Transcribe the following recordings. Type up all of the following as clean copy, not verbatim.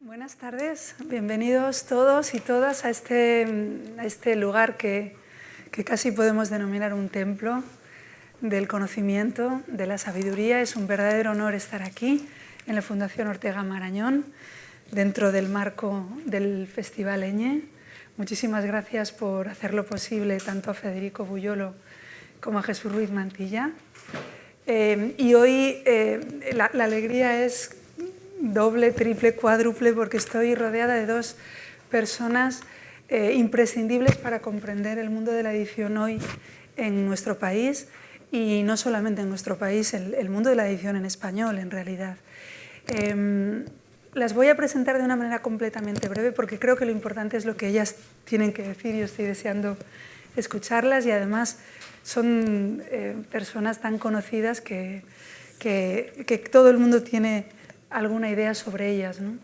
Buenas tardes, bienvenidos todos y todas a este lugar que casi podemos denominar un templo del conocimiento, de la sabiduría. Es un verdadero honor estar aquí en la Fundación Ortega Marañón, dentro del marco del Festival Eñe. Muchísimas gracias por hacerlo posible tanto a Federico Buyolo como a Jesús Ruiz Mantilla. Y hoy la alegría es doble, triple, cuádruple, porque estoy rodeada de dos personas imprescindibles para comprender el mundo de la edición hoy en nuestro país, y no solamente en nuestro país, el mundo de la edición en español, en realidad. Las voy a presentar de una manera completamente breve, porque creo que lo importante es lo que ellas tienen que decir. Yo estoy deseando escucharlas, y además son personas tan conocidas que todo el mundo tiene alguna idea sobre ellas, ¿no?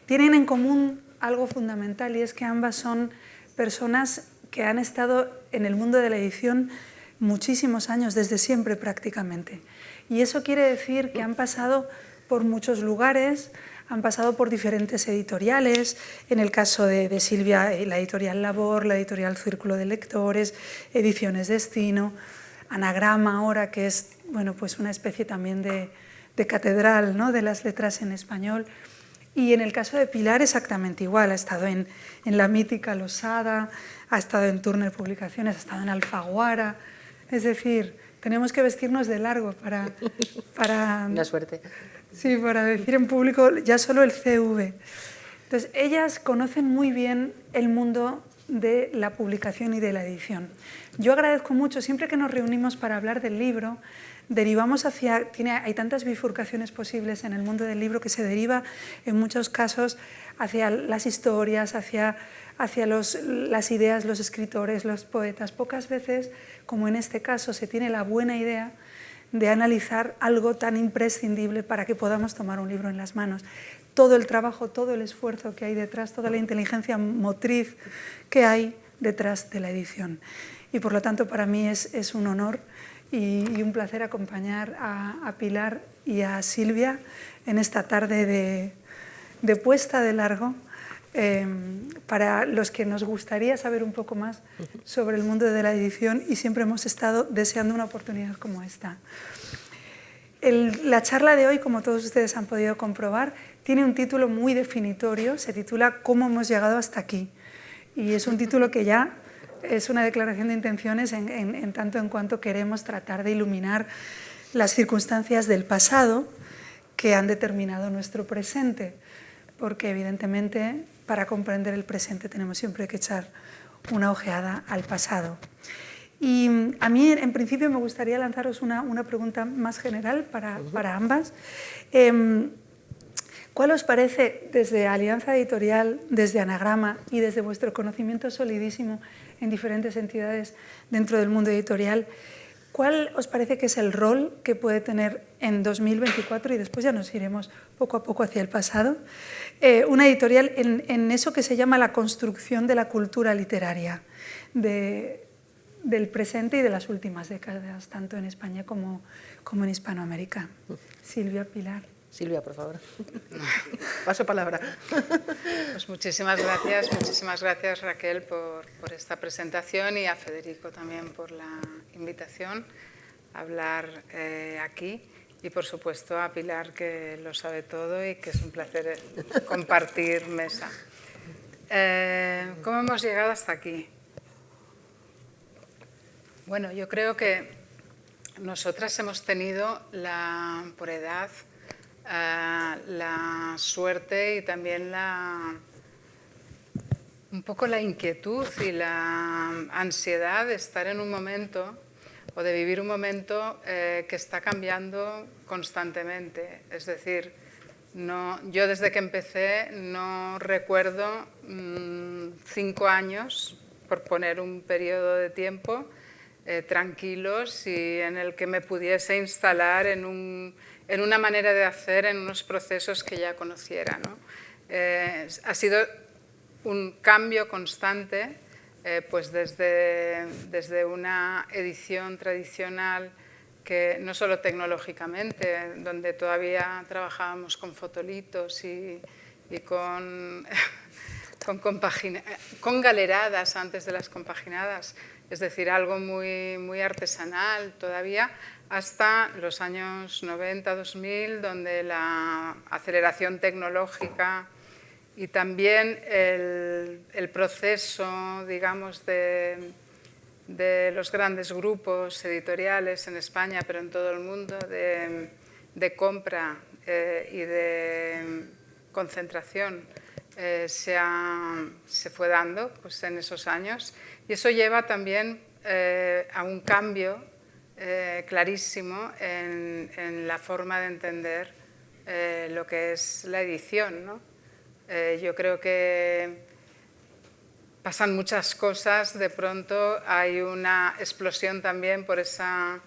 Tienen en común algo fundamental, y es que ambas son personas que han estado en el mundo de la edición muchísimos años, desde siempre prácticamente. Y eso quiere decir que han pasado por muchos lugares, han pasado por diferentes editoriales. En el caso de Silvia, la editorial Labor, la editorial Círculo de Lectores, Ediciones Destino, Anagrama ahora, que es, bueno, pues una especie también de catedral, ¿no?, de las letras en español. Y en el caso de Pilar exactamente igual, ha estado en la mítica Losada, ha estado en Turner Publicaciones, ha estado en Alfaguara. Es decir, tenemos que vestirnos de largo para una suerte. Sí, para decir en público ya solo el CV. Entonces, ellas conocen muy bien el mundo de la publicación y de la edición. Yo agradezco mucho, siempre que nos reunimos para hablar del libro, derivamos hacia, hay tantas bifurcaciones posibles en el mundo del libro, que se deriva en muchos casos hacia las historias, hacia las ideas, los escritores, los poetas. Pocas veces, como en este caso, se tiene la buena idea de analizar algo tan imprescindible para que podamos tomar un libro en las manos. Todo el trabajo, todo el esfuerzo que hay detrás, toda la inteligencia motriz que hay detrás de la edición. Y por lo tanto, para mí es un honor y un placer acompañar a Pilar y a Silvia en esta tarde de puesta de largo. Para los que nos gustaría saber un poco más sobre el mundo de la edición, y siempre hemos estado deseando una oportunidad como esta. La charla de hoy, como todos ustedes han podido comprobar, tiene un título muy definitorio. Se titula «¿Cómo hemos llegado hasta aquí?». Y es un título que ya es una declaración de intenciones en tanto en cuanto queremos tratar de iluminar las circunstancias del pasado que han determinado nuestro presente, porque evidentemente para comprender el presente tenemos siempre que echar una ojeada al pasado. Y a mí, en principio, me gustaría lanzaros una pregunta más general para ambas. ¿Cuál os parece, desde Alianza Editorial, desde Anagrama y desde vuestro conocimiento solidísimo en diferentes entidades dentro del mundo editorial, cuál os parece que es el rol que puede tener en 2024, y después ya nos iremos poco a poco hacia el pasado, una editorial en eso que se llama la construcción de la cultura literaria del presente y de las últimas décadas, tanto en España como en Hispanoamérica? Silvia, Pilar. Silvia, por favor. Paso palabra. Pues muchísimas gracias Raquel por esta presentación, y a Federico también por la invitación a hablar aquí, y por supuesto a Pilar, que lo sabe todo y que es un placer compartir mesa. ¿Cómo hemos llegado hasta aquí? Bueno, yo creo que nosotras hemos tenido por edad la suerte y también un poco la inquietud y la ansiedad de estar en un momento, o de vivir un momento que está cambiando constantemente. Es decir, yo desde que empecé no recuerdo 5 años, por poner un periodo de tiempo, tranquilos y en el que me pudiese instalar en una manera de hacer, en unos procesos que ya conociera, ¿no? Ha sido un cambio constante, pues desde una edición tradicional, que no solo tecnológicamente, donde todavía trabajábamos con fotolitos y y con galeradas antes de las compaginadas, es decir, algo muy, muy artesanal todavía, hasta los años 90-2000, donde la aceleración tecnológica y también el proceso, digamos, de los grandes grupos editoriales en España, pero en todo el mundo, de compra y de concentración, se fue dando pues, en esos años. Y eso lleva también a un cambio clarísimo en la forma de entender lo que es la edición, ¿no? Yo creo que pasan muchas cosas, de pronto hay una explosión también por esa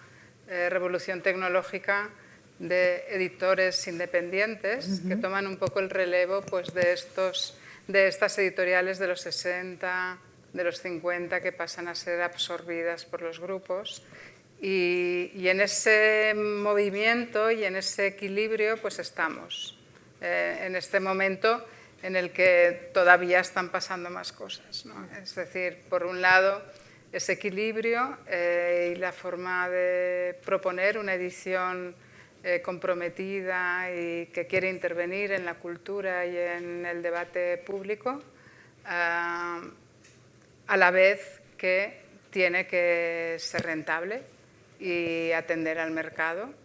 revolución tecnológica de editores independientes que toman un poco el relevo pues, de estas editoriales de los 60, de los 50 que pasan a ser absorbidas por los grupos. Y en ese movimiento y en ese equilibrio pues estamos. En este momento en el que todavía están pasando más cosas, ¿no? Es decir, por un lado, ese equilibrio y la forma de proponer una edición comprometida y que quiere intervenir en la cultura y en el debate público, a la vez que tiene que ser rentable y atender al mercado.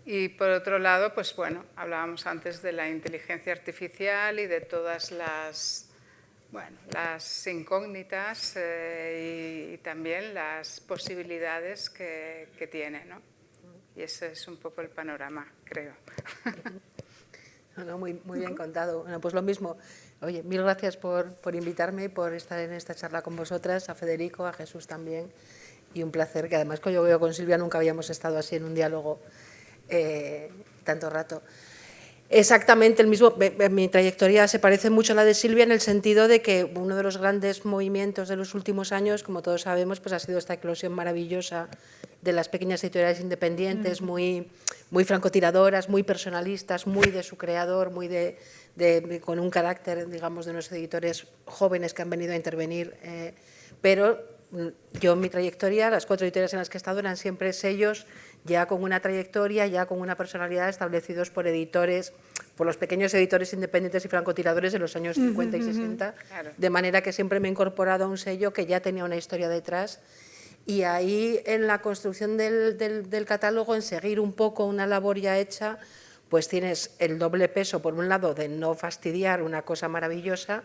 Y por otro lado, pues bueno, hablábamos antes de la inteligencia artificial y de todas las incógnitas y también las posibilidades que tiene, ¿no? Y ese es un poco el panorama, creo. No, muy bien contado. Bueno, pues lo mismo. Oye, mil gracias por invitarme y por estar en esta charla con vosotras, a Federico, a Jesús también. Y un placer, que además yo veo con Silvia nunca habíamos estado así en un diálogo tanto rato. Exactamente el mismo, mi trayectoria se parece mucho a la de Silvia en el sentido de que uno de los grandes movimientos de los últimos años, como todos sabemos, pues ha sido esta eclosión maravillosa de las pequeñas editoriales independientes, muy francotiradoras, muy personalistas, muy de su creador, muy con un carácter, digamos, de unos editores jóvenes que han venido a intervenir, pero yo en mi trayectoria, las 4 editoriales en las que he estado eran siempre sellos ya con una trayectoria, ya con una personalidad, establecidos por editores, por los pequeños editores independientes y francotiradores de los años 50 y 60, claro. De manera que siempre me he incorporado a un sello que ya tenía una historia detrás. Y ahí, en la construcción del catálogo, en seguir un poco una labor ya hecha, pues tienes el doble peso, por un lado, de no fastidiar una cosa maravillosa,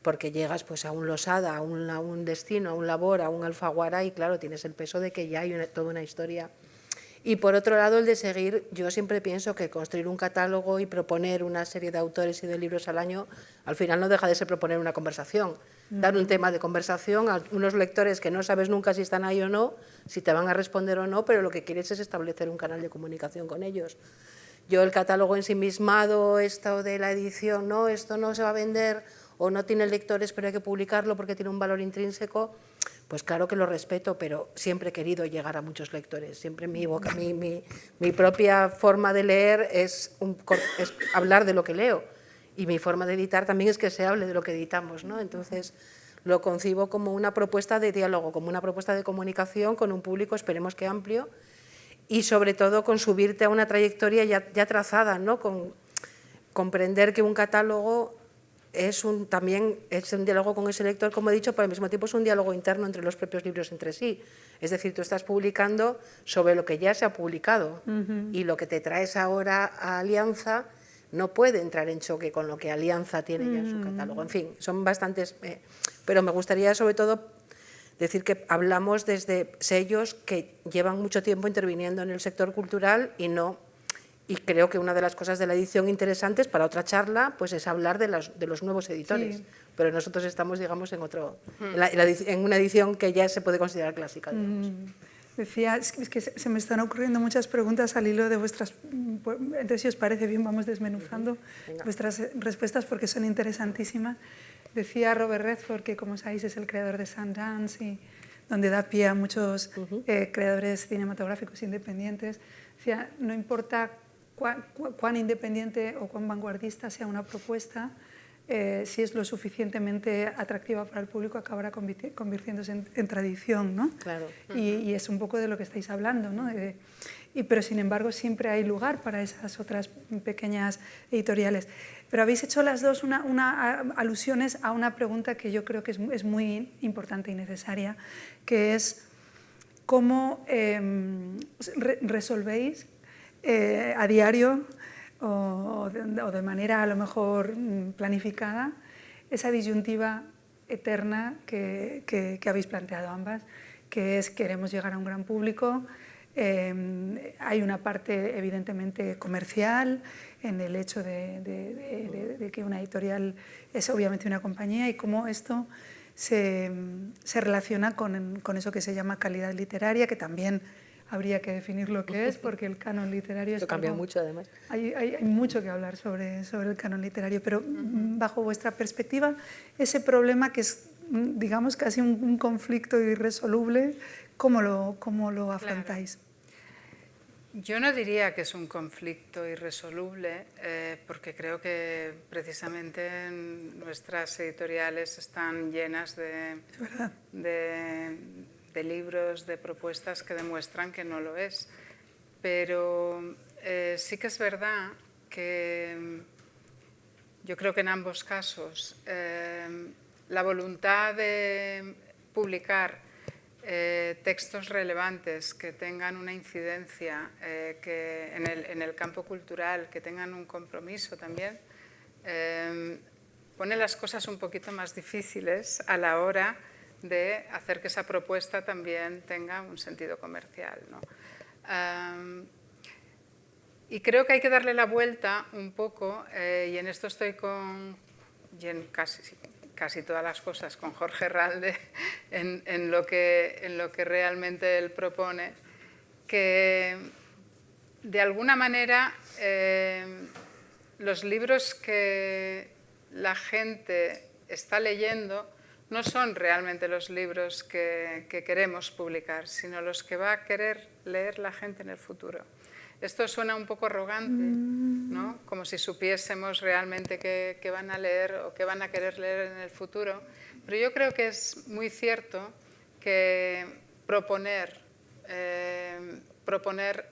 porque llegas pues, a un Losada, a un Destino, a un Labor, a un Alfaguara, y claro, tienes el peso de que ya hay toda una historia. Y por otro lado, el de seguir, yo siempre pienso que construir un catálogo y proponer una serie de autores y de libros al año, al final no deja de ser proponer una conversación, dar un tema de conversación a unos lectores que no sabes nunca si están ahí o no, si te van a responder o no, pero lo que quieres es establecer un canal de comunicación con ellos. Yo el catálogo ensimismado, esto de la edición, no, esto no se va a vender o no tiene lectores pero hay que publicarlo porque tiene un valor intrínseco, pues claro que lo respeto, pero siempre he querido llegar a muchos lectores. Siempre mi propia forma de leer es hablar de lo que leo, y mi forma de editar también es que se hable de lo que editamos, ¿no? Entonces lo concibo como una propuesta de diálogo, como una propuesta de comunicación con un público, esperemos que amplio, y sobre todo con subirte a una trayectoria ya trazada, ¿no? Con comprender que un catálogo también es un diálogo con ese lector, como he dicho, pero al mismo tiempo es un diálogo interno entre los propios libros entre sí. Es decir, tú estás publicando sobre lo que ya se ha publicado, y lo que te traes ahora a Alianza no puede entrar en choque con lo que Alianza tiene ya en su catálogo. En fin, son bastantes, pero me gustaría sobre todo decir que hablamos desde sellos que llevan mucho tiempo interviniendo en el sector cultural y creo que una de las cosas de la edición interesantes para otra charla pues es hablar de los nuevos editores, sí. Pero nosotros estamos, digamos, en una edición que ya se puede considerar clásica. Decía, es que se me están ocurriendo muchas preguntas al hilo de vuestras, entonces si os parece bien vamos desmenuzando vuestras respuestas porque son interesantísimas. Decía Robert Redford que, como sabéis, es el creador de Sundance y donde da pie a muchos creadores cinematográficos independientes. Decía, no importa cuán independiente o cuán vanguardista sea una propuesta, si es lo suficientemente atractiva para el público, acabará convirtiéndose en tradición, ¿no? Claro. Y es un poco de lo que estáis hablando, ¿no? Pero sin embargo siempre hay lugar para esas otras pequeñas editoriales. Pero habéis hecho las dos alusiones a una pregunta que yo creo que es muy importante y necesaria, que es cómo resolvéis a diario o de manera a lo mejor planificada esa disyuntiva eterna que habéis planteado ambas, que es queremos llegar a un gran público. Hay una parte evidentemente comercial en el hecho de que una editorial es obviamente una compañía, y cómo esto se relaciona con eso que se llama calidad literaria, que también habría que definir lo que es, porque el canon literario es... Esto cambia mucho, además. Hay mucho que hablar sobre el canon literario, pero bajo vuestra perspectiva, ese problema que es, digamos, casi un conflicto irresoluble, ¿cómo lo afrontáis? Claro. Yo no diría que es un conflicto irresoluble, porque creo que precisamente nuestras editoriales están llenas de libros, de propuestas que demuestran que no lo es. Pero sí que es verdad que yo creo que en ambos casos la voluntad de publicar textos relevantes que tengan una incidencia que en el campo cultural, que tengan un compromiso también, pone las cosas un poquito más difíciles a la hora de hacer que esa propuesta también tenga un sentido comercial, ¿no? Y creo que hay que darle la vuelta un poco, y en esto estoy y en casi todas las cosas con Jorge Ralde, en lo que realmente él propone, que de alguna manera los libros que la gente está leyendo no son realmente los libros que queremos publicar, sino los que va a querer leer la gente en el futuro. Esto suena un poco arrogante, ¿no? Como si supiésemos realmente qué van a leer o qué van a querer leer en el futuro. Pero yo creo que es muy cierto que proponer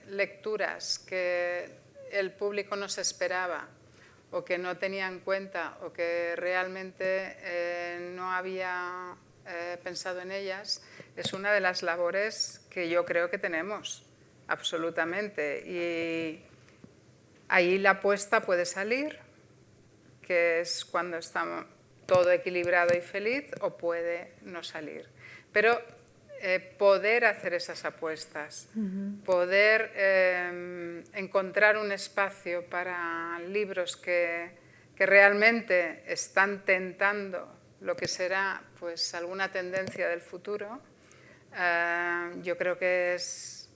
lecturas que el público no se esperaba o que no tenía en cuenta o que realmente no había pensado en ellas, es una de las labores que yo creo que tenemos. Absolutamente. Y ahí la apuesta puede salir, que es cuando está todo equilibrado y feliz, o puede no salir. Pero poder hacer esas apuestas, poder encontrar un espacio para libros que realmente están tentando lo que será pues alguna tendencia del futuro, yo creo que es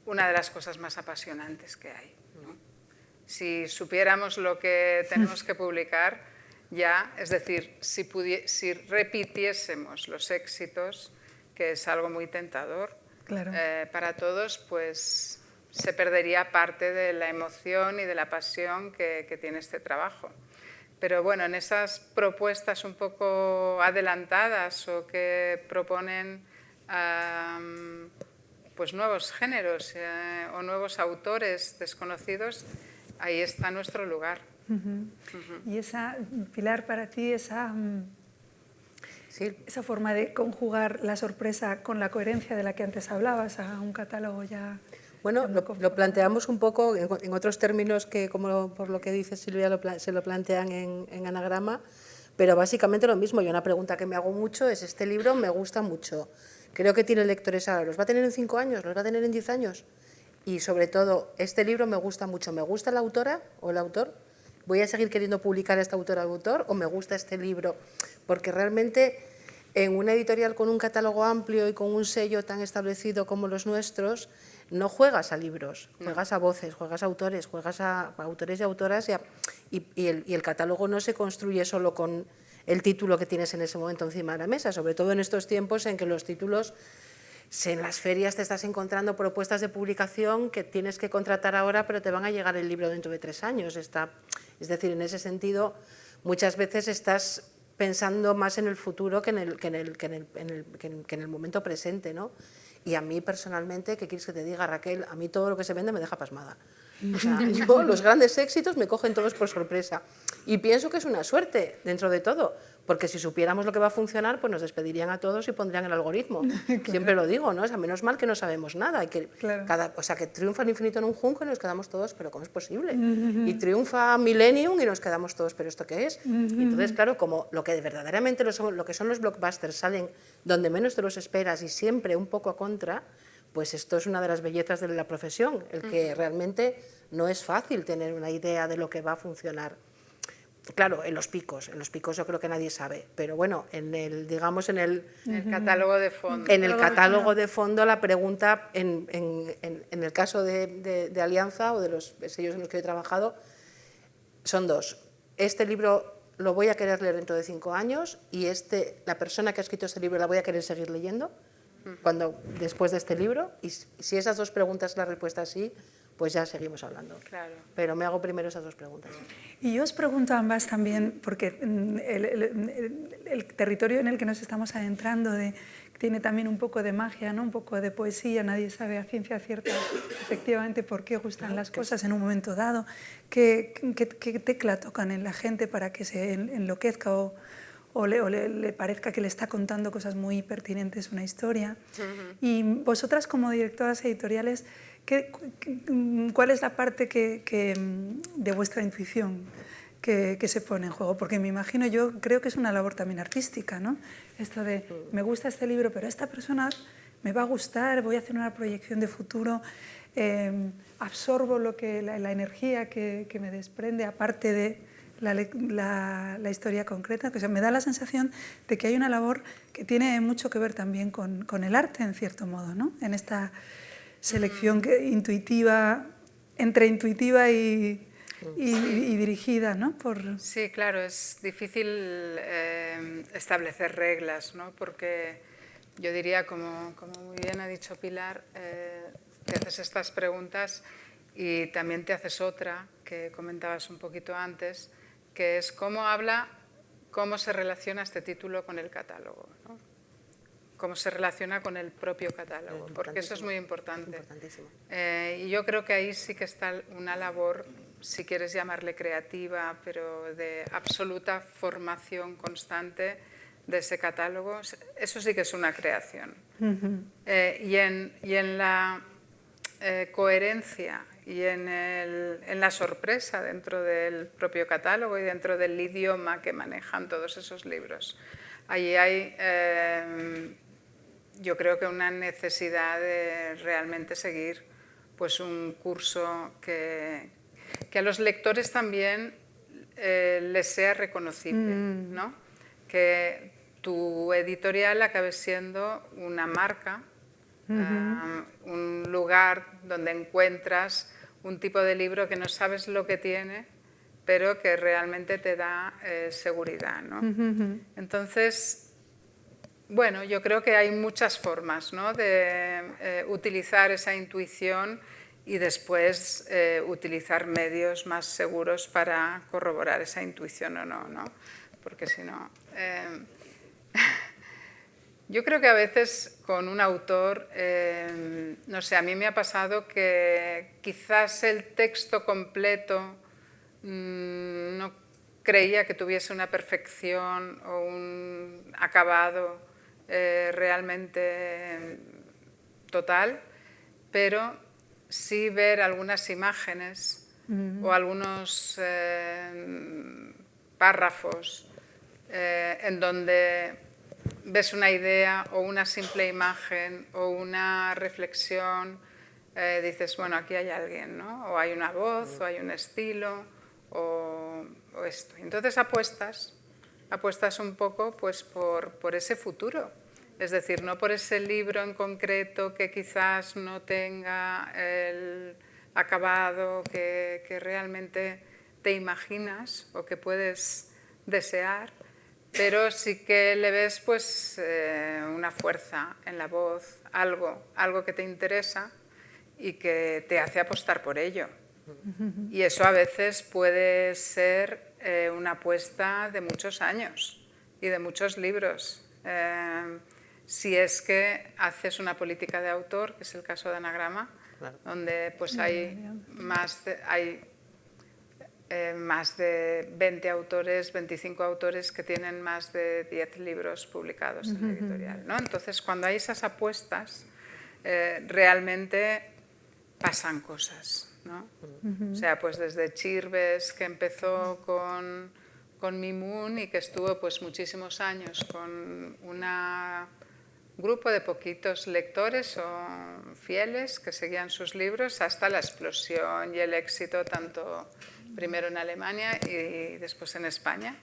una de las cosas más apasionantes que hay, ¿no? Si supiéramos lo que tenemos que publicar ya, es decir, si repitiésemos los éxitos, que es algo muy tentador, claro, para todos, pues se perdería parte de la emoción y de la pasión que tiene este trabajo. Pero bueno, en esas propuestas un poco adelantadas o que proponen pues nuevos géneros o nuevos autores desconocidos, ahí está nuestro lugar. Y Pilar, para ti esa forma de conjugar la sorpresa con la coherencia de la que antes hablabas a un catálogo ya... Bueno, lo planteamos un poco en otros términos que, como por lo que dice Silvia, se lo plantean en Anagrama, pero básicamente lo mismo. Y una pregunta que me hago mucho es: este libro me gusta mucho, creo que tiene lectores ahora, ¿los va a tener en 5 años? ¿Los va a tener en 10 años? Y sobre todo, este libro me gusta mucho. ¿Me gusta la autora o el autor? ¿Voy a seguir queriendo publicar a esta autora o autor? ¿O me gusta este libro? Porque realmente en una editorial con un catálogo amplio y con un sello tan establecido como los nuestros, no juegas a libros, juegas a voces, juegas a autores, juegas a autores y autoras, y el catálogo no se construye solo con el título que tienes en ese momento encima de la mesa, sobre todo en estos tiempos en que los títulos Si en las ferias te estás encontrando propuestas de publicación que tienes que contratar ahora, pero te van a llegar el libro dentro de 3 años. Es decir, en ese sentido, muchas veces estás pensando más en el futuro que en el momento presente, ¿no? Y a mí personalmente, ¿qué quieres que te diga, Raquel? A mí todo lo que se vende me deja pasmada. O sea, yo, los grandes éxitos me cogen todos por sorpresa. Y pienso que es una suerte dentro de todo, porque si supiéramos lo que va a funcionar, pues nos despedirían a todos y pondrían el algoritmo. Claro. Siempre lo digo, ¿no? O sea, menos mal que no sabemos nada. Y que claro. o sea, que triunfa el infinito en un junco y nos quedamos todos, ¿pero cómo es posible? Y triunfa Millennium y nos quedamos todos, ¿pero esto qué es? Y entonces, claro, como lo que verdaderamente lo que son los blockbusters salen donde menos te los esperas y siempre un poco a contra, pues esto es una de las bellezas de la profesión, el que realmente no es fácil tener una idea de lo que va a funcionar. Claro, en los picos yo creo que nadie sabe, pero bueno, digamos en el catálogo de fondo. En el catálogo de fondo la pregunta, en el caso de Alianza o de los sellos en los que he trabajado, son dos. Este libro lo voy a querer leer dentro de 5 años y la persona que ha escrito este libro la voy a querer seguir leyendo después de este libro, y si esas dos preguntas la respuesta es sí, pues ya seguimos hablando. Claro. Pero me hago primero esas dos preguntas. Y yo os pregunto a ambas también, porque el territorio en el que nos estamos adentrando tiene también un poco de magia, ¿no? Un poco de poesía, nadie sabe a ciencia cierta efectivamente por qué gustan las cosas en un momento dado, qué tecla tocan en la gente para que se enloquezca o le parezca que le está contando cosas muy pertinentes una historia. Y vosotras como directoras editoriales, ¿cuál es la parte de vuestra intuición que se pone en juego? Porque me imagino, yo creo que es una labor también artística, ¿no? Esto de, me gusta este libro, pero a esta persona me va a gustar, voy a hacer una proyección de futuro, absorbo la energía que me desprende, aparte de la historia concreta. O sea, me da la sensación de que hay una labor que tiene mucho que ver también con el arte, en cierto modo, ¿no? En esta selección intuitiva, entre intuitiva y dirigida, ¿no? Sí, claro, es difícil establecer reglas, ¿no? Porque yo diría, como muy bien ha dicho Pilar, te haces estas preguntas y también te haces otra, que comentabas un poquito antes, que es cómo se relaciona este título con el catálogo, ¿no? Cómo se relaciona con el propio catálogo, porque eso es muy importante. Y yo creo que ahí sí que está una labor, si quieres llamarle creativa, pero de absoluta formación constante de ese catálogo. Eso sí que es una creación. Y en la coherencia y en la sorpresa dentro del propio catálogo y dentro del idioma que manejan todos esos libros. Allí hay, yo creo que una necesidad de realmente seguir pues, un curso que a los lectores también les sea reconocible, ¿no? Que tu editorial acabe siendo una marca, un lugar donde encuentras un tipo de libro que no sabes lo que tiene, pero que realmente te da seguridad, ¿no? Entonces, bueno, yo creo que hay muchas formas, ¿no? De utilizar esa intuición y después utilizar medios más seguros para corroborar esa intuición o no, ¿no? Porque si no... Yo creo que a veces con un autor, no sé, a mí me ha pasado que quizás el texto completo no creía que tuviese una perfección o un acabado realmente total, pero sí ver algunas imágenes o algunos párrafos en donde ves una idea o una simple imagen o una reflexión, dices, bueno, aquí hay alguien, ¿no? O hay una voz, o hay un estilo, o esto. Entonces apuestas un poco pues, por ese futuro. Es decir, no por ese libro en concreto que quizás no tenga el acabado que realmente te imaginas o que puedes desear, pero sí que le ves pues una fuerza en la voz, algo que te interesa y que te hace apostar por ello. Y eso a veces puede ser una apuesta de muchos años y de muchos libros. Si es que haces una política de autor, que es el caso de Anagrama, claro, donde pues hay más de 20 autores, 25 autores que tienen más de 10 libros publicados en la editorial, ¿no? Entonces, cuando hay esas apuestas, realmente pasan cosas, ¿no? O sea, pues desde Chirves, que empezó con Mimoun y que estuvo pues muchísimos años con un grupo de poquitos lectores o fieles que seguían sus libros, hasta la explosión y el éxito tanto primero en Alemania y después en España,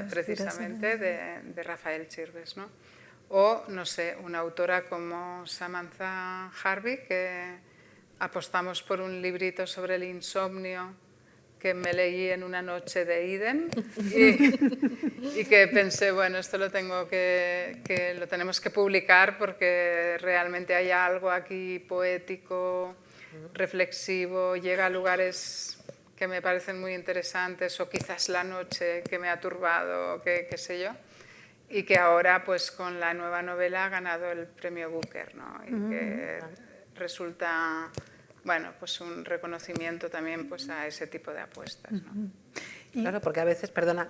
precisamente de Rafael Chirves, ¿no? O, no sé, una autora como Samantha Harvey, que apostamos por un librito sobre el insomnio que me leí en una noche de Eden y que pensé, bueno, esto lo tenemos que publicar porque realmente hay algo aquí poético, reflexivo, llega a lugares que me parecen muy interesantes, o quizás la noche que me ha turbado, qué sé yo, y que ahora pues con la nueva novela ha ganado el premio Booker, ¿no? Y que resulta, bueno, pues un reconocimiento también pues a ese tipo de apuestas, ¿no? Claro, porque a veces, perdona,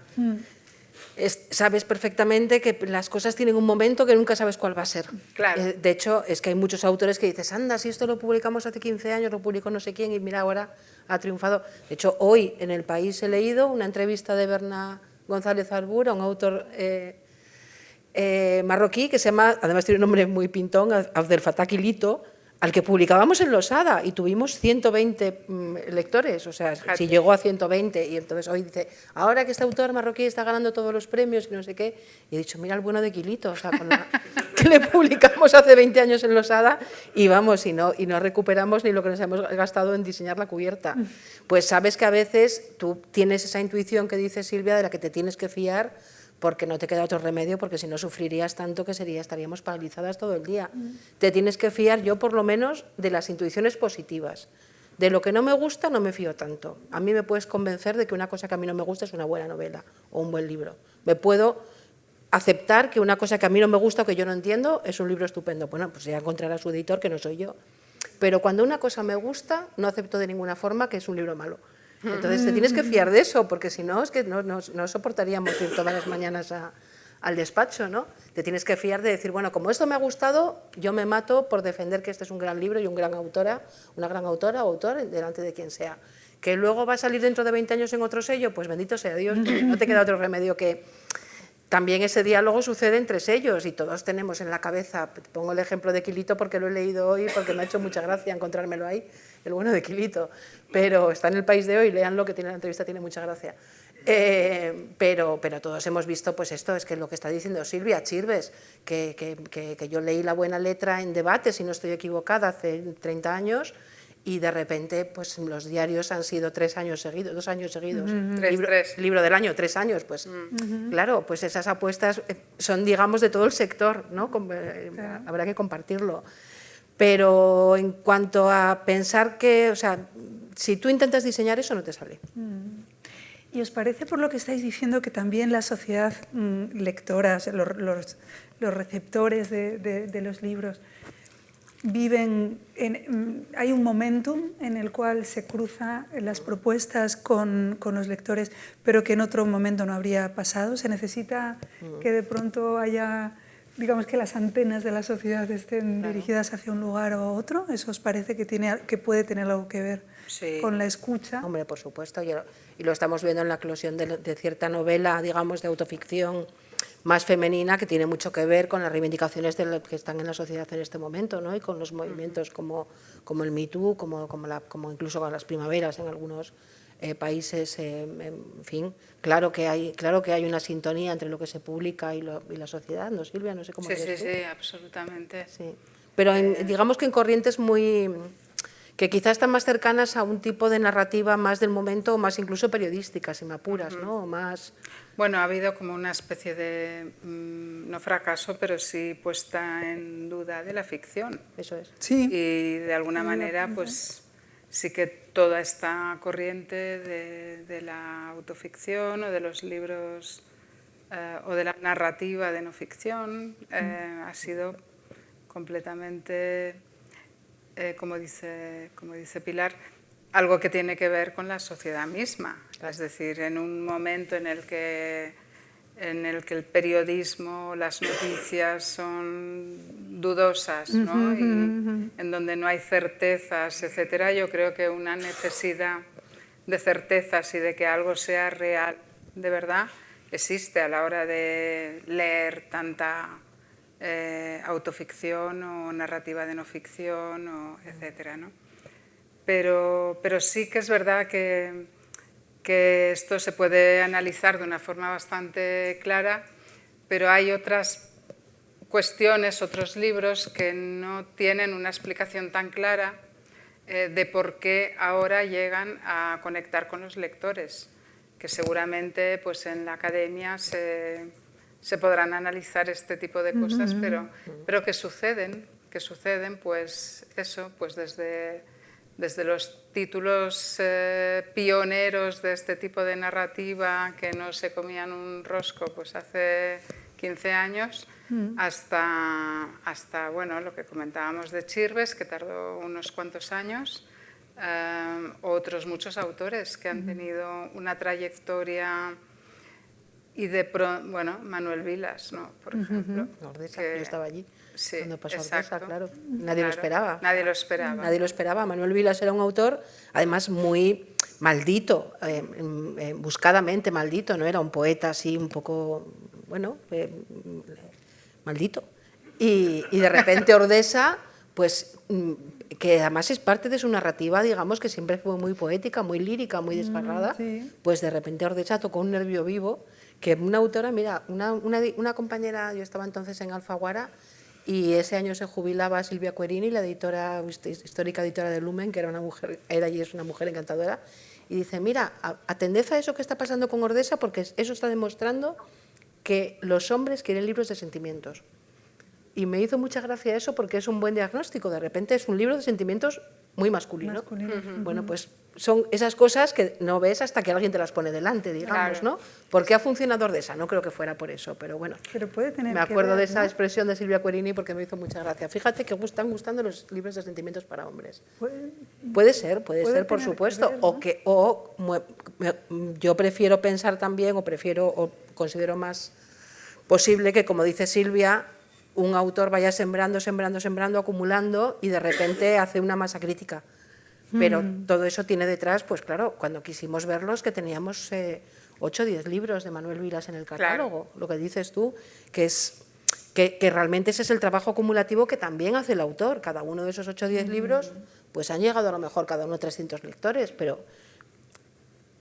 sabes perfectamente que las cosas tienen un momento que nunca sabes cuál va a ser. Claro. De hecho, es que hay muchos autores que dices, anda, si esto lo publicamos hace 15 años, lo publicó no sé quién y mira, ahora ha triunfado. De hecho, hoy en El País he leído una entrevista de Berna González Arbura, un autor marroquí que se llama, además tiene un nombre muy pintón, Abdel Fattah Quilito, al que publicábamos en Losada y tuvimos 120 lectores, o sea, si llegó a 120 y entonces hoy dice, ahora que este autor marroquí está ganando todos los premios y no sé qué, y he dicho, mira el bueno de Quilito, o sea, que le publicamos hace 20 años en Losada y vamos, y no recuperamos ni lo que nos hemos gastado en diseñar la cubierta. Pues sabes que a veces tú tienes esa intuición que dice Silvia de la que te tienes que fiar porque no te queda otro remedio, porque si no sufrirías tanto que estaríamos paralizadas todo el día. Te tienes que fiar, yo por lo menos, de las intuiciones positivas. De lo que no me gusta no me fío tanto. A mí me puedes convencer de que una cosa que a mí no me gusta es una buena novela o un buen libro. Me puedo aceptar que una cosa que a mí no me gusta o que yo no entiendo es un libro estupendo. Bueno, pues ya encontrará su editor, que no soy yo. Pero cuando una cosa me gusta, no acepto de ninguna forma que es un libro malo. Entonces te tienes que fiar de eso, porque si no, es que no soportaríamos ir todas las mañanas al despacho, ¿no? Te tienes que fiar de decir, bueno, como esto me ha gustado, yo me mato por defender que este es un gran libro y una gran autora o autor, delante de quien sea. Que luego va a salir dentro de 20 años en otro sello, pues bendito sea Dios, no te queda otro remedio que... También ese diálogo sucede entre sellos y todos tenemos en la cabeza, pongo el ejemplo de Quilito porque lo he leído hoy, porque me ha hecho mucha gracia encontrármelo ahí, el bueno de Quilito, pero está en El País de hoy, léanlo, que tiene la entrevista, tiene mucha gracia. Pero todos hemos visto, pues esto, es que lo que está diciendo Silvia Chirves, que yo leí La buena letra en debate, si no estoy equivocada, hace 30 años, y de repente pues los diarios han sido 2 años seguidos. Libro del año, 3 años, pues claro, pues esas apuestas son, digamos, de todo el sector, ¿no? Habrá que compartirlo. Pero en cuanto a pensar que, o sea, si tú intentas diseñar eso no te sale. ¿Y os parece, por lo que estáis diciendo, que también la sociedad lectora, o sea, los receptores de los libros, hay un momentum en el cual se cruzan las propuestas con los lectores, pero que en otro momento no habría pasado? ¿Se necesita que de pronto haya, digamos, que las antenas de la sociedad estén dirigidas hacia un lugar o otro? ¿Eso os parece que puede tener algo que ver con la escucha? Hombre, por supuesto, y lo estamos viendo en la eclosión de cierta novela, digamos, de autoficción más femenina, que tiene mucho que ver con las reivindicaciones que están en la sociedad en este momento, ¿no? Y con los movimientos como el Me Too, como incluso con las primaveras en algunos países, en fin, claro que hay una sintonía entre lo que se publica y la sociedad, ¿no, Silvia? No sé cómo Sí, absolutamente. Sí. Pero digamos que en corrientes que quizás están más cercanas a un tipo de narrativa más del momento o más incluso periodística, si me apuras, ¿no? O más... Bueno, ha habido como una especie de, no fracaso, pero sí puesta en duda de la ficción. Eso es. Sí. Y de alguna manera, pues sí que toda esta corriente de la autoficción o de los libros o de la narrativa de no ficción ha sido completamente, como dice Pilar, algo que tiene que ver con la sociedad misma. Es decir, en un momento en el que el periodismo, las noticias son dudosas, ¿no? Y en donde no hay certezas, etcétera, yo creo que una necesidad de certezas y de que algo sea real de verdad existe a la hora de leer tanta autoficción o narrativa de no ficción, o etcétera, ¿no? Pero sí que es verdad que esto se puede analizar de una forma bastante clara, pero hay otras cuestiones, otros libros que no tienen una explicación tan clara de por qué ahora llegan a conectar con los lectores, que seguramente pues, en la academia se podrán analizar este tipo de cosas, pero que suceden, pues eso, pues desde los títulos pioneros de este tipo de narrativa que no se comían un rosco pues hace 15 años hasta bueno, lo que comentábamos de Chirves, que tardó unos cuantos años, otros muchos autores que han tenido una trayectoria y bueno, Manuel Vilas, ¿no? Por ejemplo. Ordesa, yo estaba allí. Sí, cuando pasó exacto. Ordesa, claro. Nadie lo esperaba. Nadie lo esperaba. Nadie lo esperaba. Manuel Vilas era un autor, además, muy maldito, buscadamente maldito, ¿no? Era un poeta así un poco, bueno, maldito. Y de repente Ordesa, pues, que además es parte de su narrativa, digamos, que siempre fue muy poética, muy lírica, muy desgarrada, pues de repente Ordesa tocó un nervio vivo, que una autora, mira, una compañera, yo estaba entonces en Alfaguara, y ese año se jubilaba Silvia Querini, la histórica editora de Lumen, que era una mujer, era y es una mujer encantadora, y dice, mira, atended a eso que está pasando con Ordesa, porque eso está demostrando que los hombres quieren libros de sentimientos. Y me hizo mucha gracia eso porque es un buen diagnóstico. De repente es un libro de sentimientos muy masculino. Bueno, pues son esas cosas que no ves hasta que alguien te las pone delante, digamos, ¿no? ¿Por qué ha funcionado Ordesa? No creo que fuera por eso, pero bueno. Pero puede tener me acuerdo que ver, de esa ¿no? expresión de Silvia Querini porque me hizo mucha gracia. Fíjate que están gustando los libros de sentimientos para hombres. Puede ser, por supuesto. Que ver, ¿no? Yo prefiero pensar también, o considero más posible que, como dice Silvia, un autor vaya sembrando, acumulando y de repente hace una masa crítica. Pero todo eso tiene detrás, pues claro, cuando quisimos verlos, que teníamos 8 o 10 libros de Manuel Vilas en el catálogo, lo que dices tú, que realmente ese es el trabajo acumulativo que también hace el autor. Cada uno de esos 8 o 10 libros, pues han llegado a lo mejor cada uno 300 lectores, pero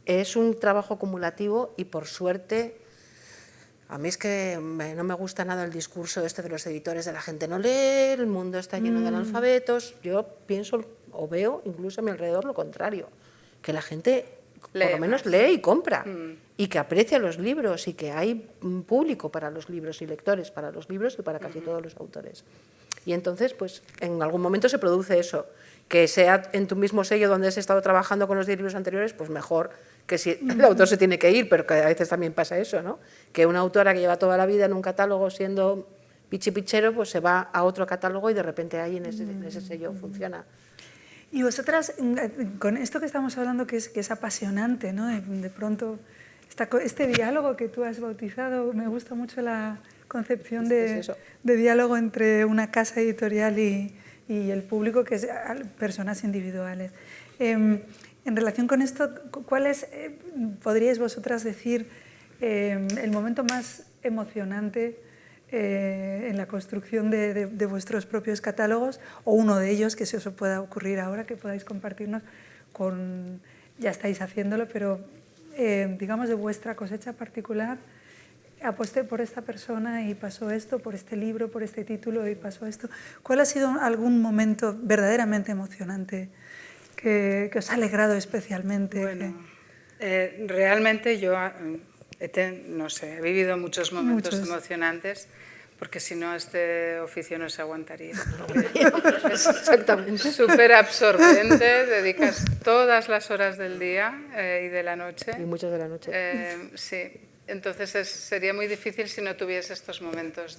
es un trabajo acumulativo y por suerte... A mí es que no me gusta nada el discurso de los editores de la gente no lee, el mundo está lleno de analfabetos. Yo pienso o veo incluso a mi alrededor lo contrario, que la gente por lo menos lee y compra y que aprecia los libros y que hay público para los libros y lectores para los libros y para casi todos los autores. Y entonces, pues en algún momento se produce eso, que sea en tu mismo sello donde has estado trabajando con los libros anteriores, pues mejor que si el autor se tiene que ir, pero que a veces también pasa eso, ¿no? Que una autora que lleva toda la vida en un catálogo siendo pichipichero, pues se va a otro catálogo y de repente ahí en ese sello funciona. Y vosotras, con esto que estamos hablando, que es apasionante, ¿no? De pronto, este diálogo que tú has bautizado, me gusta mucho la concepción de diálogo entre una casa editorial y el público, que es personas individuales. En relación con esto, ¿cuál es, podríais vosotras decir, el momento más emocionante en la construcción de vuestros propios catálogos, o uno de ellos que se os pueda ocurrir ahora, que podáis compartirnos con, ya estáis haciéndolo, pero digamos de vuestra cosecha particular? Aposté por esta persona y pasó esto, por este libro, por este título y pasó esto. ¿Cuál ha sido algún momento verdaderamente emocionante que os ha alegrado especialmente? Bueno, realmente yo, no sé, he vivido muchos momentos emocionantes, porque si no este oficio no se aguantaría. Exactamente. Es súper absorbente, dedicas todas las horas del día y de la noche. Y muchas de la noche. Sí, entonces sería muy difícil si no tuviese estos momentos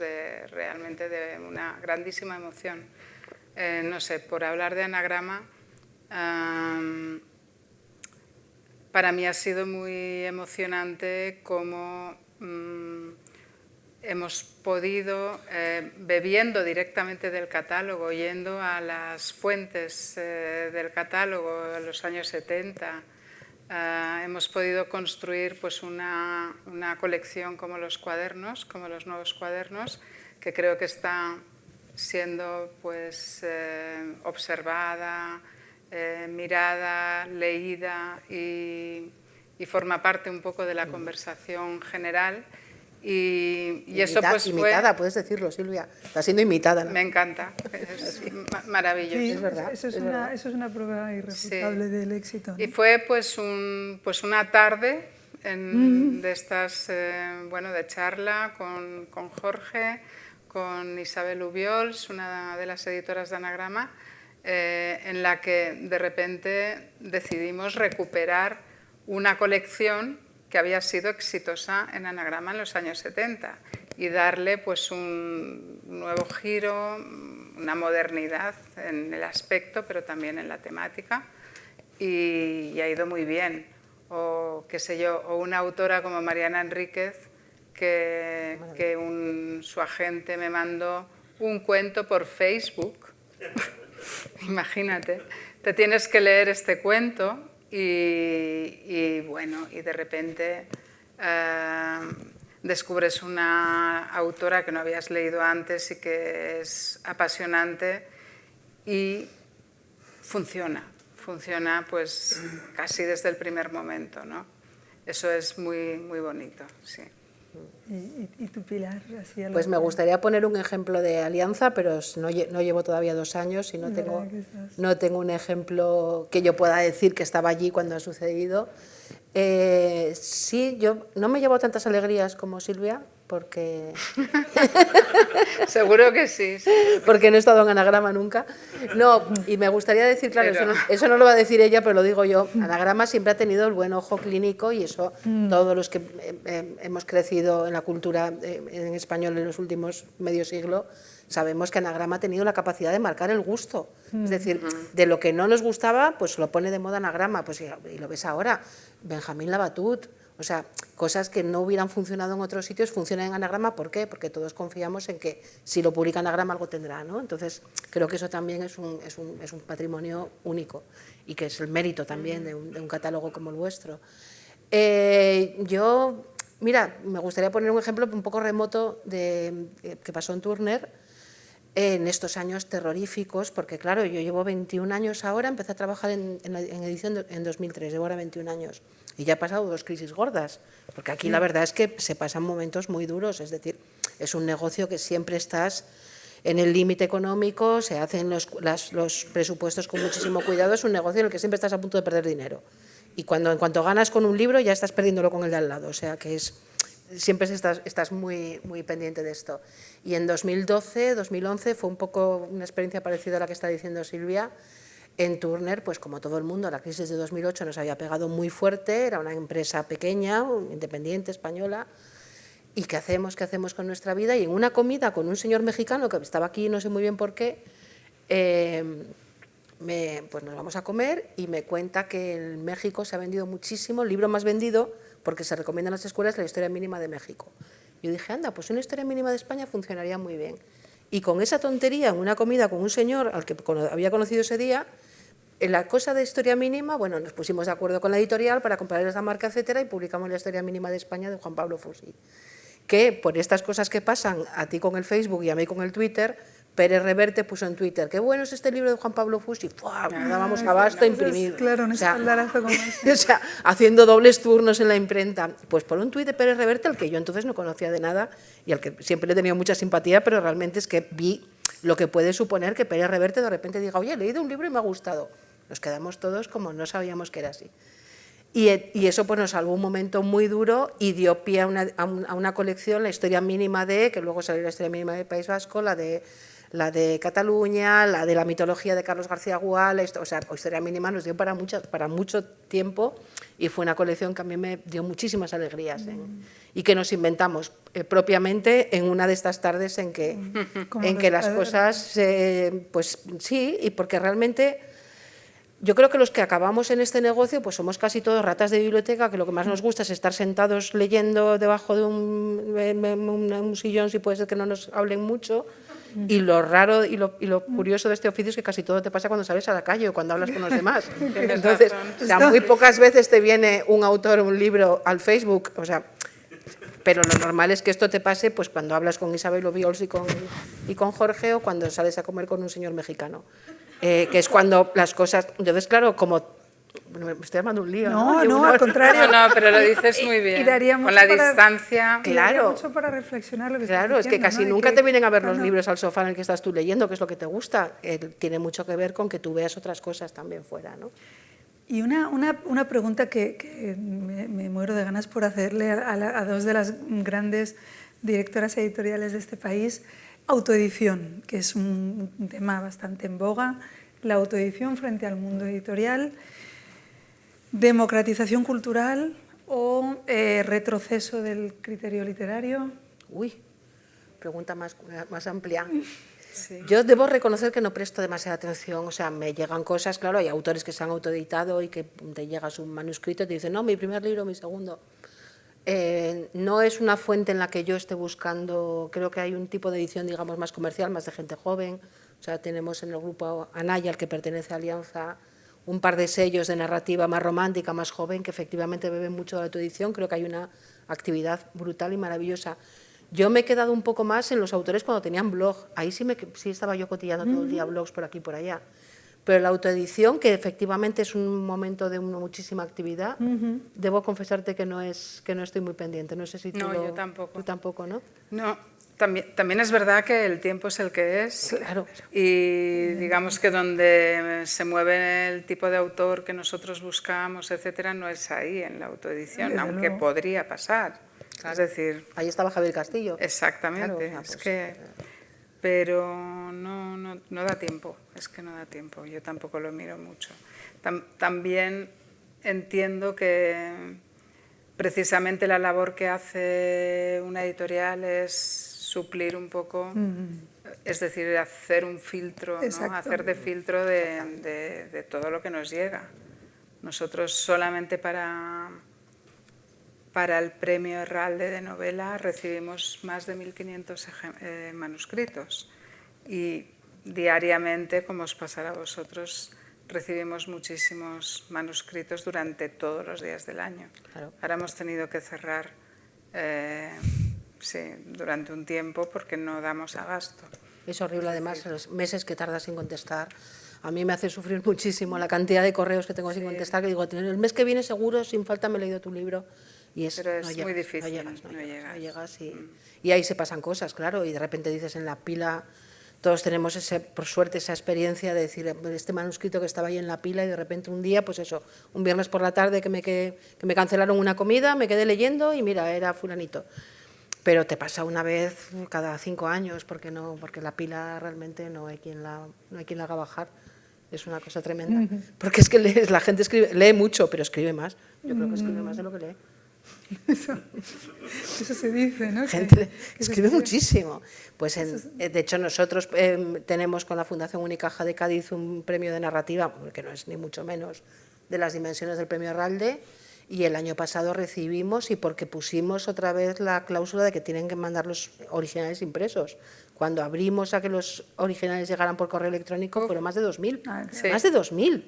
realmente de una grandísima emoción. No sé, por hablar de Anagrama, para mí ha sido muy emocionante cómo hemos podido, bebiendo directamente del catálogo, yendo a las fuentes del catálogo en los años 70, hemos podido construir pues, una colección como los cuadernos, como los nuevos cuadernos, que creo que está siendo pues, observada, mirada, leída y forma parte un poco de la conversación general. Y eso pues imitada, puedes decirlo, Silvia. Está siendo imitada. Me encanta, es maravilloso. Sí, es verdad. Eso es una prueba irrefutable del éxito, ¿no? Y fue pues una tarde de estas, de charla con Jorge, con Isabel Ubiols, una de las editoras de Anagrama, en la que de repente decidimos recuperar una colección que había sido exitosa en Anagrama en los años 70 y darle pues un nuevo giro, una modernidad en el aspecto, pero también en la temática, y ha ido muy bien. O qué sé yo, o una autora como Mariana Enríquez, que su agente me mandó un cuento por Facebook. Imagínate, te tienes que leer este cuento. Y de repente descubres una autora que no habías leído antes y que es apasionante y funciona pues casi desde el primer momento, ¿no? Eso es muy, muy bonito, sí. ¿Y tú, Pilar? Pues me gustaría poner un ejemplo de alianza, pero no llevo todavía 2 años y no tengo un ejemplo que yo pueda decir que estaba allí cuando ha sucedido. Sí, yo no me llevo tantas alegrías como Silvia, porque... Seguro que sí. Porque no he estado en Anagrama nunca. No, y me gustaría decir, claro, eso no lo va a decir ella, pero lo digo yo. Anagrama siempre ha tenido el buen ojo clínico y eso todos los que hemos crecido en la cultura en español en los últimos medio siglo sabemos que Anagrama ha tenido la capacidad de marcar el gusto. Es decir, de lo que no nos gustaba, pues lo pone de moda Anagrama, pues, y lo ves ahora. Benjamín Labatut, o sea, cosas que no hubieran funcionado en otros sitios funcionan en Anagrama. ¿Por qué? Porque todos confiamos en que si lo publica Anagrama algo tendrá, ¿no? Entonces, creo que eso también es un patrimonio único y que es el mérito también de un catálogo como el vuestro. Mira, me gustaría poner un ejemplo un poco remoto que pasó en Turner en estos años terroríficos, porque claro, yo llevo 21 años ahora, empecé a trabajar en edición en 2003, llevo ahora 21 años. Y ya he pasado 2 crisis gordas, porque aquí la verdad es que se pasan momentos muy duros, es decir, es un negocio que siempre estás en el límite económico, se hacen los presupuestos con muchísimo cuidado, es un negocio en el que siempre estás a punto de perder dinero. Y en cuanto ganas con un libro ya estás perdiéndolo con el de al lado, o sea que siempre estás muy, muy pendiente de esto. Y en 2012, 2011 fue un poco una experiencia parecida a la que está diciendo Silvia. En Turner, pues como todo el mundo, la crisis de 2008 nos había pegado muy fuerte, era una empresa pequeña, independiente, española, y ¿qué hacemos con nuestra vida? Y en una comida con un señor mexicano que estaba aquí, no sé muy bien por qué, pues nos vamos a comer y me cuenta que en México se ha vendido muchísimo, el libro más vendido, porque se recomienda en las escuelas, la historia mínima de México. Yo dije, anda, pues una historia mínima de España funcionaría muy bien. Y con esa tontería, en una comida con un señor al que había conocido ese día, en la cosa de historia mínima, bueno, nos pusimos de acuerdo con la editorial para comprar esa marca, etcétera, y publicamos la historia mínima de España de Juan Pablo Fusi. Que por estas cosas que pasan a ti con el Facebook y a mí con el Twitter, Pérez Reverte puso en Twitter, qué bueno es este libro de Juan Pablo Fusi, no dábamos abasto a imprimir. Claro, un espaldarazo como ese. O sea, haciendo dobles turnos en la imprenta. Pues por un tuit de Pérez Reverte, al que yo entonces no conocía de nada y al que siempre le he tenido mucha simpatía, pero realmente es que vi lo que puede suponer que Pérez Reverte de repente diga, oye, he leído un libro y me ha gustado. nos quedamos todos como no sabíamos que era así. Y eso pues nos salvó un momento muy duro y dio pie a una colección, la historia mínima que luego salió la historia mínima del País Vasco, la de Cataluña, la de la mitología de Carlos García Gual, o sea, historia mínima nos dio para mucho tiempo y fue una colección que a mí me dio muchísimas alegrías y que nos inventamos propiamente en una de estas tardes en que las cosas, pues sí, y porque realmente yo creo que los que acabamos en este negocio pues somos casi todos ratas de biblioteca, que lo que más nos gusta es estar sentados leyendo debajo de un sillón, si puede ser que no nos hablen mucho. Y lo raro y lo curioso de este oficio es que casi todo te pasa cuando sales a la calle o cuando hablas con los demás. Entonces, o sea, muy pocas veces te viene un autor, un libro al Facebook, o sea, pero lo normal es que esto te pase pues cuando hablas con Isabel Obiols y con Jorge, o cuando sales a comer con un señor mexicano, que es cuando las cosas... Entonces, claro, como... Bueno, me estoy llamando un lío, ¿no? No, al contrario. No, pero lo dices muy bien. Y daría mucho con la distancia. Claro. Mucho para reflexionar lo que claro, estás diciendo, es que casi nunca te vienen a ver los libros al sofá en el que estás tú leyendo, que es lo que te gusta. Tiene mucho que ver con que tú veas otras cosas también fuera, ¿no? Y una pregunta que me muero de ganas por hacerle a dos de las grandes directoras editoriales de este país. Autoedición, que es un tema bastante en boga. La autoedición frente al mundo editorial. ¿Democratización cultural o retroceso del criterio literario? Uy, pregunta más amplia. Sí. Yo debo reconocer que no presto demasiada atención, o sea, me llegan cosas, claro, hay autores que se han autoeditado y que te llega su manuscrito y te dicen, no, mi primer libro, mi segundo. No es una fuente en la que yo esté buscando, creo que hay un tipo de edición, digamos, más comercial, más de gente joven, o sea, tenemos en el grupo Anaya, al que pertenece a Alianza, un par de sellos de narrativa más romántica, más joven, que efectivamente beben mucho de la autoedición. Creo que hay una actividad brutal y maravillosa. Yo me he quedado un poco más en los autores cuando tenían blog. Ahí sí estaba yo cotillando todo el día blogs por aquí y por allá. Pero la autoedición, que efectivamente es un momento de muchísima actividad, debo confesarte que no estoy muy pendiente. No sé si tú yo tampoco. Tú tampoco, ¿no? No. También es verdad que el tiempo es el que es. Claro. Y digamos que donde se mueve el tipo de autor que nosotros buscamos, etcétera, no es ahí en la autoedición, aunque podría pasar. Claro. Es decir, ahí estaba Javier Castillo. Exactamente. Claro, es que, pero no da tiempo. Es que no da tiempo. Yo tampoco lo miro mucho. También entiendo que precisamente la labor que hace una editorial es suplir un poco, es decir, hacer un filtro, ¿no? Hacer de filtro de todo lo que nos llega. Nosotros solamente para el premio Herralde de novela recibimos más de 1.500 manuscritos y diariamente, como os pasará a vosotros, recibimos muchísimos manuscritos durante todos los días del año. Claro. Ahora hemos tenido que cerrar durante un tiempo porque no damos abasto. Es horrible, además, los meses que tardas sin contestar. A mí me hace sufrir muchísimo la cantidad de correos que tengo sin contestar, que digo, el mes que viene seguro, sin falta me he leído tu libro. Y pero es muy difícil. No llegas y ahí se pasan cosas, claro, y de repente dices en la pila... Todos tenemos, por suerte, esa experiencia de decir, este manuscrito que estaba ahí en la pila y de repente un día, pues eso, un viernes por la tarde que me cancelaron una comida, me quedé leyendo y mira, era fulanito. Pero te pasa una vez cada 5 años porque la pila realmente no hay quien la haga bajar. Es una cosa tremenda. Porque es que la gente lee mucho, pero escribe más. Yo creo que escribe más de lo que lee. Eso se dice, ¿no? Gente escribe muchísimo. Pues de hecho nosotros tenemos con la Fundación Unicaja de Cádiz un premio de narrativa, que no es ni mucho menos de las dimensiones del premio Herralde, y el año pasado recibimos, y porque pusimos otra vez la cláusula de que tienen que mandar los originales impresos. Cuando abrimos a que los originales llegaran por correo electrónico fueron más de 2.000. Sí. Más de 2.000.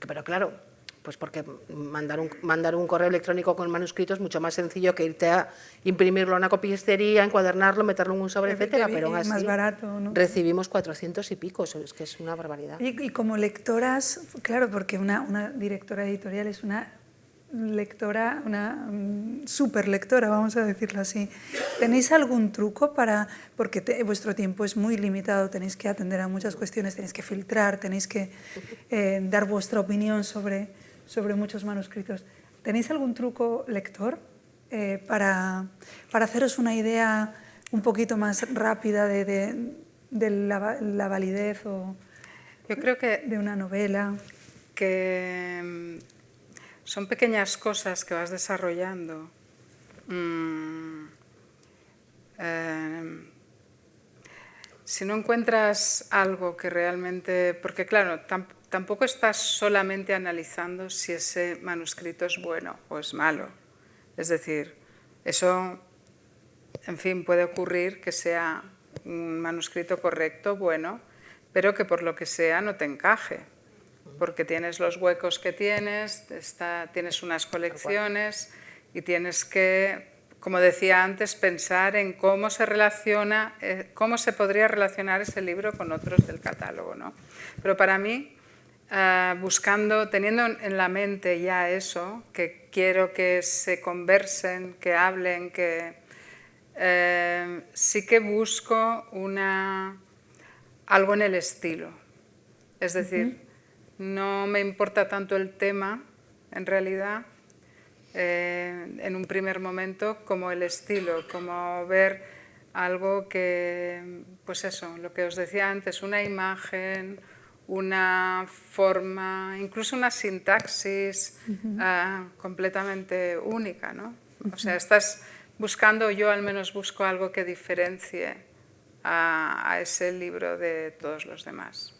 Pero claro, pues porque mandar un correo electrónico con el manuscrito es mucho más sencillo que irte a imprimirlo a una copistería, encuadernarlo, meterlo en un sobre, etcétera, pero aún así más barato, ¿no? Recibimos 400 y pico, es que es una barbaridad. Y como lectoras, claro, porque una directora editorial es una lectora, una super lectora, vamos a decirlo así. ¿Tenéis algún truco para, porque vuestro tiempo es muy limitado, tenéis que atender a muchas cuestiones, tenéis que filtrar, tenéis que dar vuestra opinión sobre muchos manuscritos? ¿Tenéis algún truco lector para haceros una idea un poquito más rápida de la validez o yo creo que de una novela? Que son pequeñas cosas que vas desarrollando. Si no encuentras algo que realmente... Porque claro, tampoco estás solamente analizando si ese manuscrito es bueno o es malo. Es decir, eso, en fin, puede ocurrir que sea un manuscrito correcto, bueno, pero que por lo que sea no te encaje. Porque tienes los huecos que tienes, tienes unas colecciones y tienes que, como decía antes, pensar en cómo se relaciona, cómo se podría relacionar ese libro con otros del catálogo, ¿no? Pero para mí, teniendo en la mente ya eso, que quiero que se conversen, que hablen, sí que busco algo en el estilo. Es decir, no me importa tanto el tema, en realidad, en un primer momento, como el estilo, como ver algo que, pues eso, lo que os decía antes, una imagen, una forma, incluso una sintaxis completamente única, ¿no? O sea, estás buscando, yo al menos busco algo que diferencie a ese libro de todos los demás.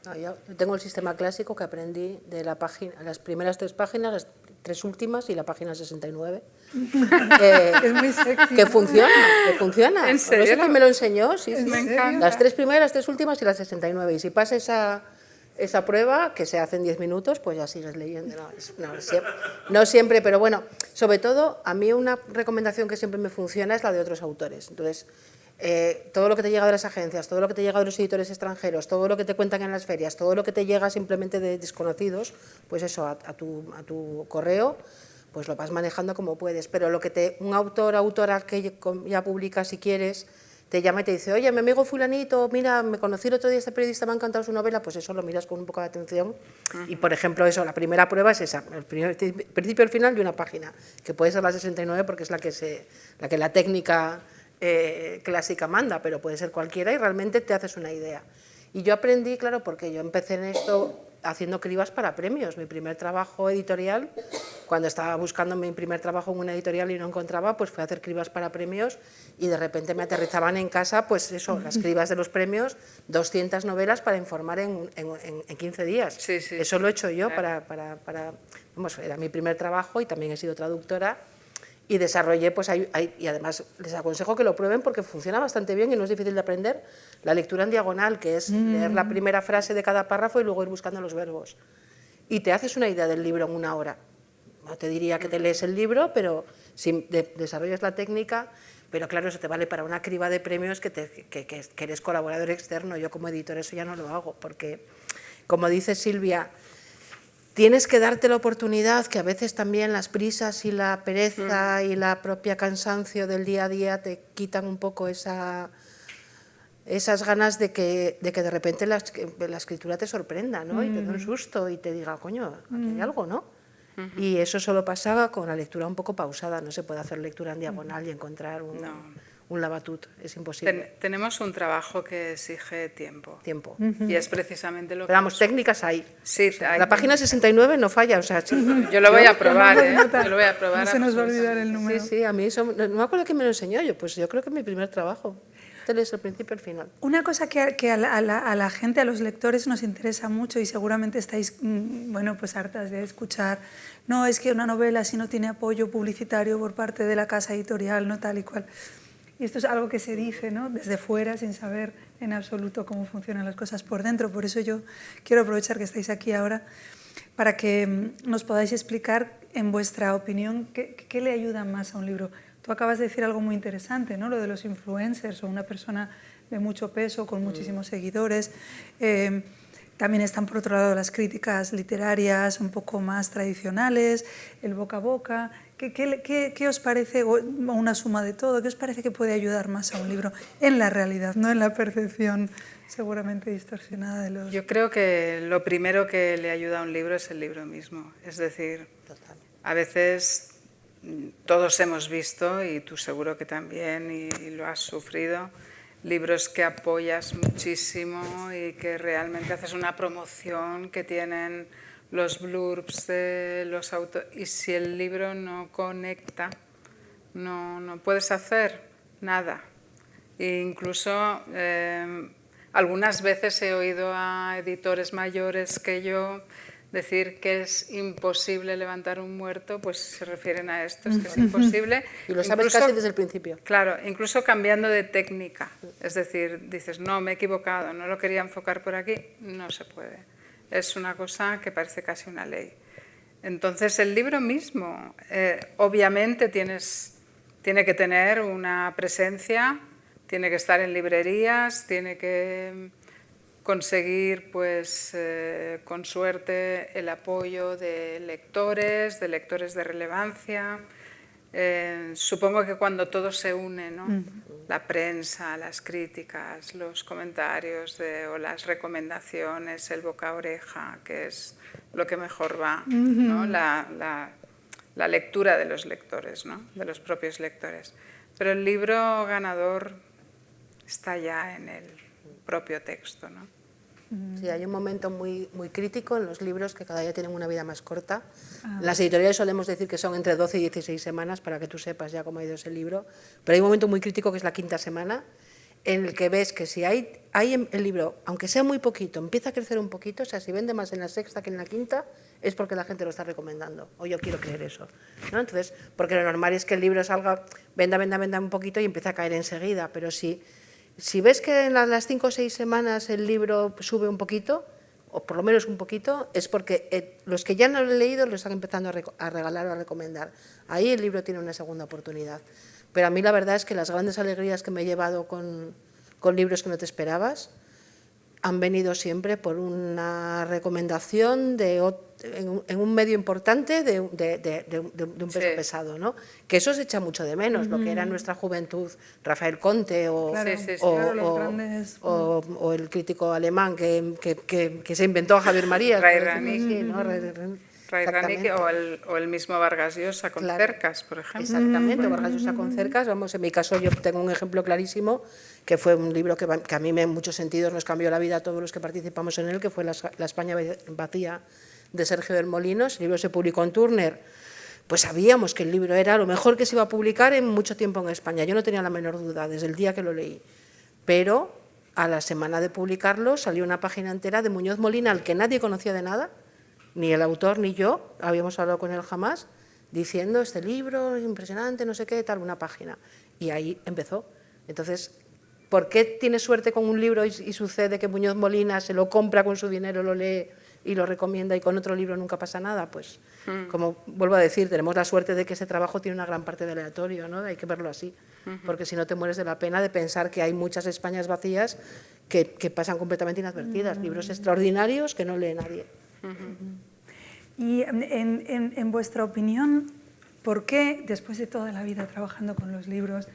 No, yo tengo el sistema clásico que aprendí de las primeras 3 páginas, las 3 últimas y la página 69. Es muy sexy. Que funciona. ¿En serio? Por eso que me lo enseñó, sí, sí. Me encanta. Las 3 primeras, las 3 últimas y la 69. Y si pasa esa prueba, que se hace en 10 minutos, pues ya sigues leyendo. No siempre, pero bueno, sobre todo, a mí una recomendación que siempre me funciona es la de otros autores. Entonces, todo lo que te llega de las agencias, todo lo que te llega de los editores extranjeros, todo lo que te cuentan en las ferias, todo lo que te llega simplemente de desconocidos, pues eso, a tu correo, pues lo vas manejando como puedes. Pero un autora que ya publica, si quieres, te llama y te dice, oye, mi amigo fulanito, mira, me conocí el otro día este periodista, me ha encantado su novela, pues eso lo miras con un poco de atención. Y, por ejemplo, eso, la primera prueba es esa, el principio y el final de una página, que puede ser la 69 porque es la que la técnica clásica manda, pero puede ser cualquiera y realmente te haces una idea. Y yo aprendí, claro, porque yo empecé en esto haciendo cribas para premios. Mi primer trabajo editorial, cuando estaba buscando mi primer trabajo en una editorial y no encontraba, pues fui a hacer cribas para premios y de repente me aterrizaban en casa, pues eso, las cribas de los premios, 200 novelas para informar en 15 días. Sí, sí, eso lo he hecho yo claro. vamos, era mi primer trabajo y también he sido traductora. Y desarrollé, pues y además les aconsejo que lo prueben porque funciona bastante bien y no es difícil de aprender, la lectura en diagonal, que es leer la primera frase de cada párrafo y luego ir buscando los verbos. Y te haces una idea del libro en 1 hora. No te diría que te lees el libro, pero si desarrollas la técnica, pero claro, eso te vale para una criba de premios que eres colaborador externo. Yo como editor eso ya no lo hago, porque, como dice Silvia, tienes que darte la oportunidad, que a veces también las prisas y la pereza y la propia cansancio del día a día te quitan un poco esas ganas de que de repente la escritura te sorprenda, ¿no? Y te dé un susto y te diga, coño, aquí hay algo, ¿no? Y eso solo pasa con la lectura un poco pausada, no se puede hacer lectura en diagonal y encontrar un labatut, es imposible. Tenemos un trabajo que exige tiempo. Y es precisamente lo que... Pero vamos, técnicas hay. Sí, O sea, hay la página 69 no falla, o sea... Yo lo voy a probar, Yo lo voy a probar. No se nos va a olvidar el número. Sí, a mí eso... No me acuerdo quién me lo enseñó yo, pues yo creo que es mi primer trabajo. Te lees el principio y el final. Una cosa que a la gente, a los lectores nos interesa mucho y seguramente estáis bueno, pues hartas de escuchar, no, es que una novela si no tiene apoyo publicitario por parte de la casa editorial, no tal y cual. Y esto es algo que se dice, ¿no?, desde fuera, sin saber en absoluto cómo funcionan las cosas por dentro. Por eso yo quiero aprovechar que estáis aquí ahora para que nos podáis explicar, en vuestra opinión, qué le ayuda más a un libro. Tú acabas de decir algo muy interesante, ¿no?, lo de los influencers o una persona de mucho peso, con muchísimos seguidores. También están, por otro lado, las críticas literarias un poco más tradicionales, el boca a boca. ¿Qué os parece, o una suma de todo, qué os parece que puede ayudar más a un libro en la realidad, no en la percepción seguramente distorsionada de los... Yo creo que lo primero que le ayuda a un libro es el libro mismo. Es decir, a veces todos hemos visto, y tú seguro que también, y lo has sufrido, libros que apoyas muchísimo y que realmente haces una promoción, que tienen los blurbs de los autores, y si el libro no conecta, no puedes hacer nada. E incluso algunas veces he oído a editores mayores que yo decir que es imposible levantar un muerto, pues se refieren a esto, es que es imposible. Y lo sabes casi desde el principio. Claro, incluso cambiando de técnica. Es decir, dices, no, me he equivocado, no lo quería enfocar por aquí, no se puede. Es una cosa que parece casi una ley. Entonces, el libro mismo, obviamente tiene que tener una presencia, tiene que estar en librerías, tiene que conseguir, pues, con suerte, el apoyo de lectores de relevancia. Supongo que cuando todo se une, ¿no? La prensa, las críticas, los comentarios o las recomendaciones, el boca a oreja, que es lo que mejor va, ¿no? La lectura de los lectores, ¿no? De los propios lectores. Pero el libro ganador está ya en el propio texto, ¿no? Sí, hay un momento muy, muy crítico en los libros que cada día tienen una vida más corta. Las editoriales solemos decir que son entre 12 y 16 semanas, para que tú sepas ya cómo ha ido ese libro, pero hay un momento muy crítico que es la quinta semana, en el que ves que si hay el libro, aunque sea muy poquito, empieza a crecer un poquito, o sea, si vende más en la sexta que en la quinta, es porque la gente lo está recomendando, o yo quiero creer eso, ¿no? Entonces, porque lo normal es que el libro salga, venda un poquito y empieza a caer enseguida, pero si ves que en las 5 o 6 semanas el libro sube un poquito, o por lo menos un poquito, es porque los que ya no lo han leído lo están empezando a regalar o a recomendar. Ahí el libro tiene una segunda oportunidad. Pero a mí la verdad es que las grandes alegrías que me he llevado con libros que no te esperabas han venido siempre por una recomendación en un medio importante de un peso pesado, ¿no? Que eso se echa mucho de menos, lo que era en nuestra juventud Rafael Conte o el crítico alemán que se inventó a Javier Marías. Ray Ranick o el mismo Vargas Llosa con Cercas, por ejemplo. Exactamente, Vargas Llosa con Cercas. Vamos, en mi caso yo tengo un ejemplo clarísimo, que fue un libro que a mí en muchos sentidos nos cambió la vida a todos los que participamos en él, que fue La España vacía, de Sergio del Molino. El libro se publicó en Turner. Pues sabíamos que el libro era lo mejor que se iba a publicar en mucho tiempo en España. Yo no tenía la menor duda desde el día que lo leí. Pero a la semana de publicarlo salió una página entera de Muñoz Molina, al que nadie conocía de nada, ni el autor ni yo habíamos hablado con él jamás, diciendo este libro impresionante, no sé qué, tal, una página. Y ahí empezó. Entonces, ¿por qué tienes suerte con un libro y sucede que Muñoz Molina se lo compra con su dinero, lo lee y lo recomienda, y con otro libro nunca pasa nada? Pues, como vuelvo a decir, tenemos la suerte de que ese trabajo tiene una gran parte de aleatorio, ¿no? Hay que verlo así, porque si no te mueres de la pena de pensar que hay muchas Españas vacías que pasan completamente inadvertidas, libros extraordinarios que no lee nadie. Y en vuestra opinión, ¿por qué, después de toda la vida trabajando con los libros,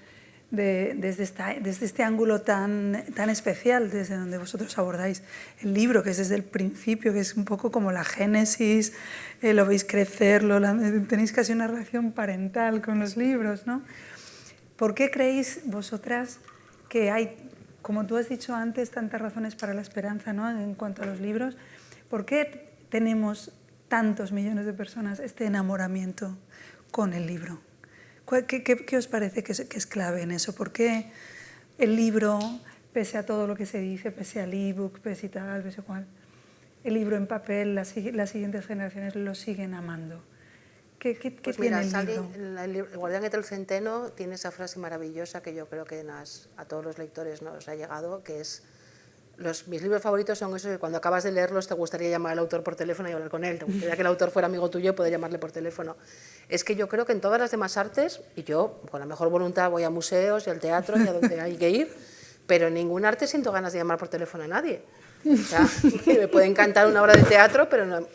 desde este ángulo tan especial, desde donde vosotros abordáis el libro, que es desde el principio, que es un poco como la génesis, lo veis crecer, tenéis casi una relación parental con los libros, ¿no? ¿Por qué creéis vosotras que hay, como tú has dicho antes, tantas razones para la esperanza, ¿no? En cuanto a los libros? ¿Por qué tenemos tantos millones de personas este enamoramiento con el libro? ¿Qué os parece que es clave en eso? ¿Por qué el libro, pese a todo lo que se dice, pese al ebook, pese y tal, pese a cual, el libro en papel, las siguientes generaciones lo siguen amando? ¿Qué pues tiene mira, el libro? El Guardián entre el Centeno tiene esa frase maravillosa que yo creo que a todos los lectores nos ha llegado, que es: mis libros favoritos son esos que cuando acabas de leerlos te gustaría llamar al autor por teléfono y hablar con él, te gustaría que el autor fuera amigo tuyo y poder llamarle por teléfono. Es que yo creo que en todas las demás artes, y yo con la mejor voluntad voy a museos y al teatro y a donde hay que ir, pero en ningún arte siento ganas de llamar por teléfono a nadie. O sea, me puede encantar una obra de teatro, pero no...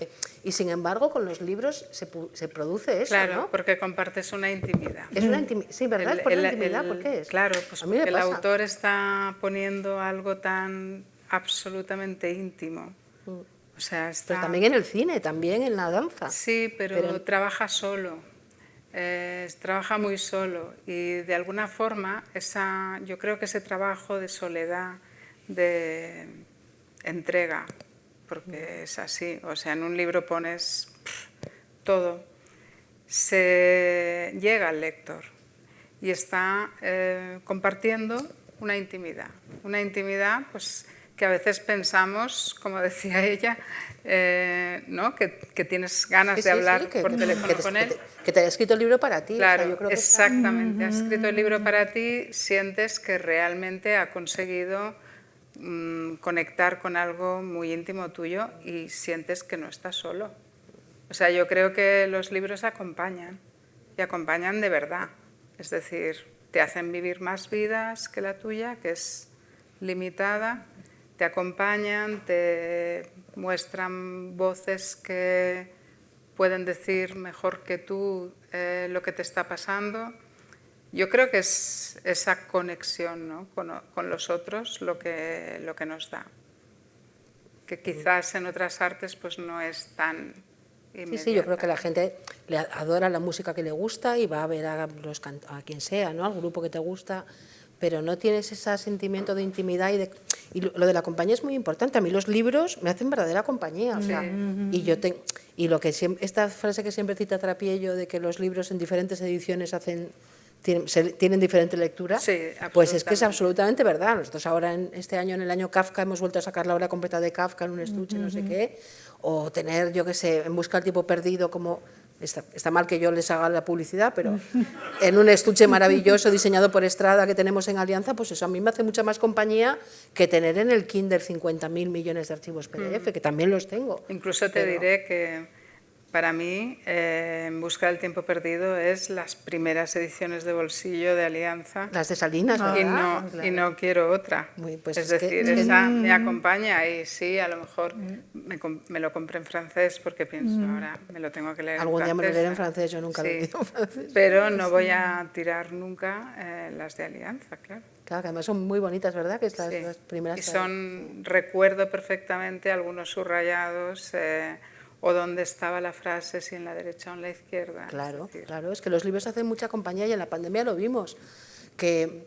Y sin embargo, con los libros se produce eso, Claro, ¿no? porque compartes una intimidad. Es una intimidad, sí, ¿verdad? Es por la intimidad, ¿por qué es? Claro, pues A mí me porque el pasa. autor está poniendo algo tan absolutamente íntimo. O sea, está... Pero también en el cine, también en la danza. Sí, pero trabaja solo, trabaja muy solo y de alguna forma yo creo que ese trabajo de soledad, de entrega, porque es así, o sea, en un libro pones todo, se llega al lector y está compartiendo una intimidad pues que a veces pensamos, como decía ella, ¿no? que tienes ganas de hablar por teléfono con él. Que te haya escrito el libro para ti. Claro, o sea, yo creo que exactamente. Ha escrito el libro para ti, sientes que realmente ha conseguido conectar con algo muy íntimo tuyo y sientes que no estás solo. O sea, yo creo que los libros acompañan y acompañan de verdad. Es decir, te hacen vivir más vidas que la tuya, que es limitada, te acompañan, te muestran voces que pueden decir mejor que tú lo que te está pasando. Yo creo que es esa conexión, ¿no? con los otros lo que nos da. Que quizás en otras artes pues no es tan inmediata. Sí, yo creo que la gente le adora la música que le gusta y va a ver a quien sea, ¿no? Al grupo que te gusta, pero no tienes ese sentimiento de intimidad y lo de la compañía es muy importante. A mí los libros me hacen verdadera compañía, o sea, y lo que esta frase que siempre cita Trapiello de que los libros en diferentes ediciones tienen diferente lectura, sí, pues es que es absolutamente verdad. Nosotros ahora este año, en el año Kafka, hemos vuelto a sacar la obra completa de Kafka en un estuche, no sé qué, o tener, yo qué sé, En busca del tiempo perdido, como está mal que yo les haga la publicidad, pero en un estuche maravilloso diseñado por Estrada que tenemos en Alianza, pues eso a mí me hace mucha más compañía que tener en el Kindle 50.000 millones de archivos PDF, que también los tengo. Incluso te diré que para mí, En busca del tiempo perdido es las primeras ediciones de bolsillo de Alianza. Las de Salinas, ¿verdad? Y no quiero otra. Pues es decir, esa me acompaña y sí, a lo mejor me lo compré en francés porque pienso, ahora me lo tengo que leer Algún en francés. día me lo leeré en francés, yo nunca lo he leído en francés. Pero no voy a tirar nunca las de Alianza, claro. Claro, que además son muy bonitas, ¿verdad? Que es las primeras. Y recuerdo perfectamente algunos subrayados, o dónde estaba la frase, si en la derecha o en la izquierda. Claro, claro, es que los libros hacen mucha compañía y en la pandemia lo vimos, que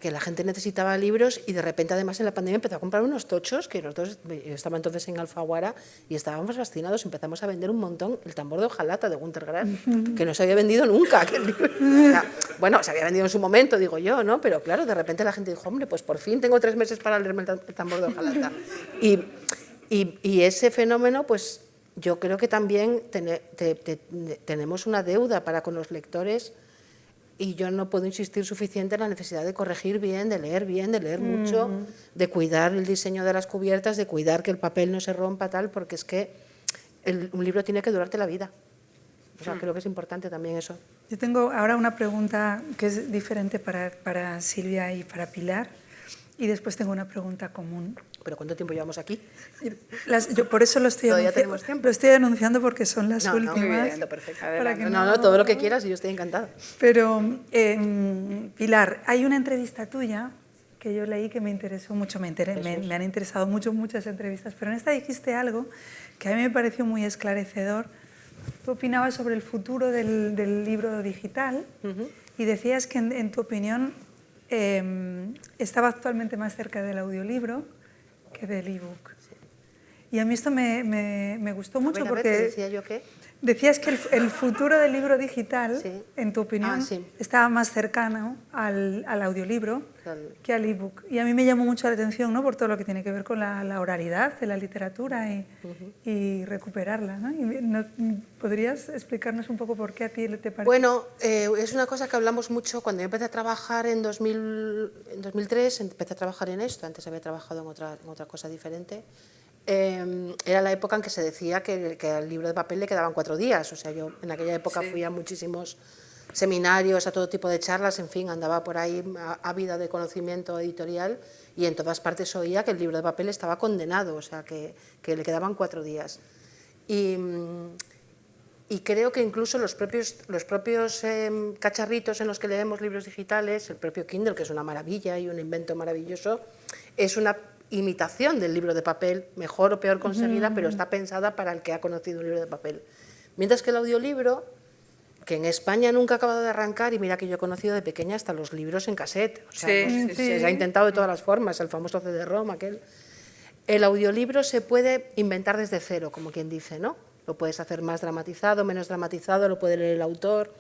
la gente necesitaba libros y de repente además en la pandemia empezó a comprar unos tochos, que los dos, yo estaba entonces en Alfaguara y estábamos fascinados, empezamos a vender un montón El tambor de hojalata de Günter Grass, que no se había vendido nunca aquel libro. O sea, bueno, se había vendido en su momento, digo yo, ¿no? Pero claro, de repente la gente dijo, hombre, pues por fin tengo 3 meses para leerme El tambor de hojalata. Y ese fenómeno, pues yo creo que también tenemos una deuda para con los lectores y yo no puedo insistir suficiente en la necesidad de corregir bien, de leer mucho, de cuidar el diseño de las cubiertas, de cuidar que el papel no se rompa, tal, porque es que un libro tiene que durarte la vida. O sea, creo que es importante también eso. Yo tengo ahora una pregunta que es diferente para Silvia y para Pilar, y después tengo una pregunta común. ¿Pero cuánto tiempo llevamos aquí? Yo por eso lo estoy anunciando porque son las últimas. Muy bien, perfecto. No, todo lo que quieras y yo estoy encantada. Pero, Pilar, hay una entrevista tuya que yo leí que me interesó mucho, me han interesado muchas entrevistas, pero en esta dijiste algo que a mí me pareció muy esclarecedor. Tú opinabas sobre el futuro del libro digital y decías que en tu opinión estaba actualmente más cerca del audiolibro que del ebook. Sí. Y a mí esto me gustó mucho porque ¿decía yo qué? Decías que el futuro del libro digital, en tu opinión, estaba más cercano al audiolibro que al ebook. Y a mí me llamó mucho la atención, ¿no? Por todo lo que tiene que ver con la oralidad de la literatura y recuperarla, ¿no? ¿Podrías explicarnos un poco por qué a ti te parece? Bueno, es una cosa que hablamos mucho cuando yo empecé a trabajar en 2003, empecé a trabajar en esto, antes había trabajado en otra cosa diferente. Era la época en que se decía que al libro de papel le quedaban 4 días, o sea, yo en aquella época fui a muchísimos seminarios, a todo tipo de charlas, en fin, andaba por ahí ávida de conocimiento editorial y en todas partes oía que el libro de papel estaba condenado, o sea, que le quedaban 4 días. Y creo que incluso los propios cacharritos en los que leemos libros digitales, el propio Kindle, que es una maravilla y un invento maravilloso, es una imitación del libro de papel, mejor o peor conseguida, pero está pensada para el que ha conocido un libro de papel. Mientras que el audiolibro, que en España nunca ha acabado de arrancar, y mira que yo he conocido de pequeña hasta los libros en cassette, o sea, se ha intentado de todas las formas, el famoso CD-ROM, aquel. El audiolibro se puede inventar desde cero, como quien dice, ¿no? Lo puedes hacer más dramatizado, menos dramatizado, lo puede leer el autor,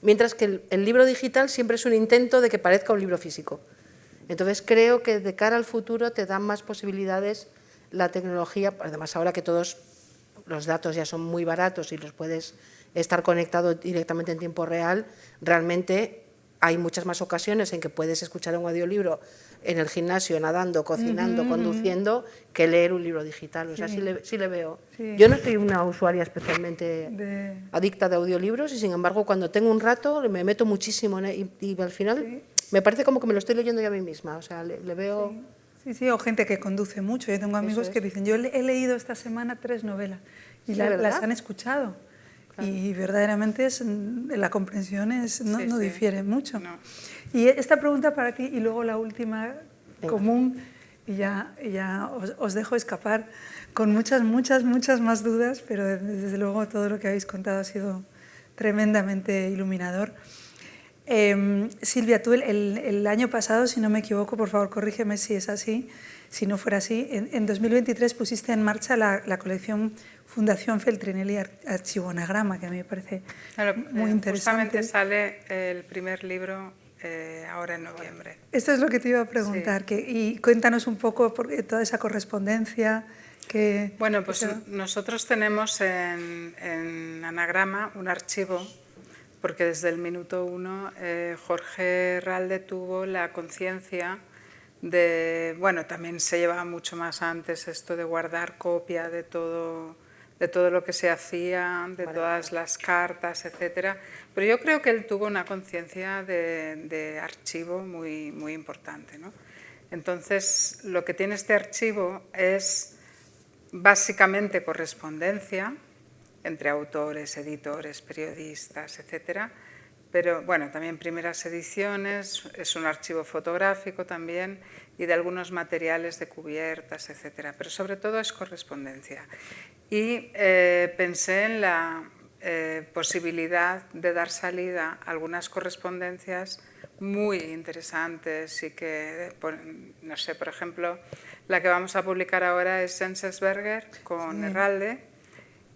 mientras que el libro digital siempre es un intento de que parezca un libro físico. Entonces creo que de cara al futuro te dan más posibilidades la tecnología, además ahora que todos los datos ya son muy baratos y los puedes estar conectado directamente en tiempo real, realmente hay muchas más ocasiones en que puedes escuchar un audiolibro en el gimnasio, nadando, cocinando, conduciendo, que leer un libro digital. O sea, sí le veo. Sí. Yo no soy una usuaria especialmente adicta de audiolibros y, sin embargo, cuando tengo un rato me meto muchísimo y al final me parece como que me lo estoy leyendo yo a mí misma. O sea, le veo... Sí, o gente que conduce mucho. Yo tengo amigos que dicen, yo he leído esta semana 3 novelas y las han escuchado. Claro. Y verdaderamente la comprensión no difiere mucho. No. Y esta pregunta para ti, y luego la última común, y ya os dejo escapar con muchas más dudas, pero desde luego todo lo que habéis contado ha sido tremendamente iluminador. Silvia, tú el año pasado, si no me equivoco, por favor corrígeme si es así, si no fuera así, en 2023 pusiste en marcha la colección Fundación Feltrinelli Archivo Anagrama, que a mí me parece muy interesante. Justamente sale el primer libro ahora en noviembre. Esto es lo que te iba a preguntar, y cuéntanos un poco toda esa correspondencia. Bueno, pues nosotros tenemos en Anagrama un archivo, porque desde el minuto 1 Jorge Ralde tuvo la conciencia de, bueno, también se llevaba mucho más antes esto de guardar copia de todo lo que se hacía, de todas las cartas, etcétera. Pero yo creo que él tuvo una conciencia de archivo muy, muy importante, ¿no? Entonces, lo que tiene este archivo es básicamente correspondencia entre autores, editores, periodistas, etcétera. Pero bueno, también primeras ediciones, es un archivo fotográfico también y de algunos materiales de cubiertas, etcétera. Pero sobre todo es correspondencia. Y pensé en la posibilidad de dar salida a algunas correspondencias muy interesantes y que, no sé, por ejemplo, la que vamos a publicar ahora es Enzensberger con Herralde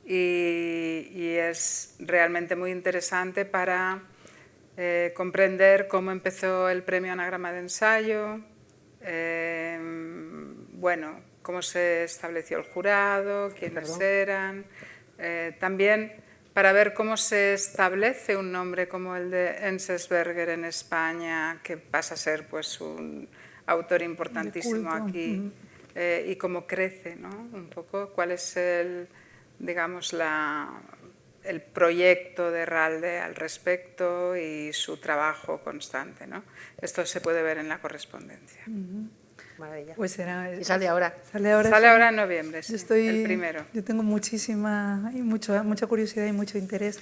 y es realmente muy interesante para comprender cómo empezó el premio Anagrama de Ensayo, bueno, cómo se estableció el jurado, quiénes eran, también para ver cómo se establece un nombre como el de Enzensberger en España, que pasa a ser pues un autor importantísimo aquí, y cómo crece, ¿no? Un poco cuál es el proyecto de Herralde al respecto y su trabajo constante, ¿no? Esto se puede ver en la correspondencia. Maravilla. Pues y sale ahora. Sale ahora en noviembre, sí, el primero. Yo tengo mucha curiosidad y mucho interés.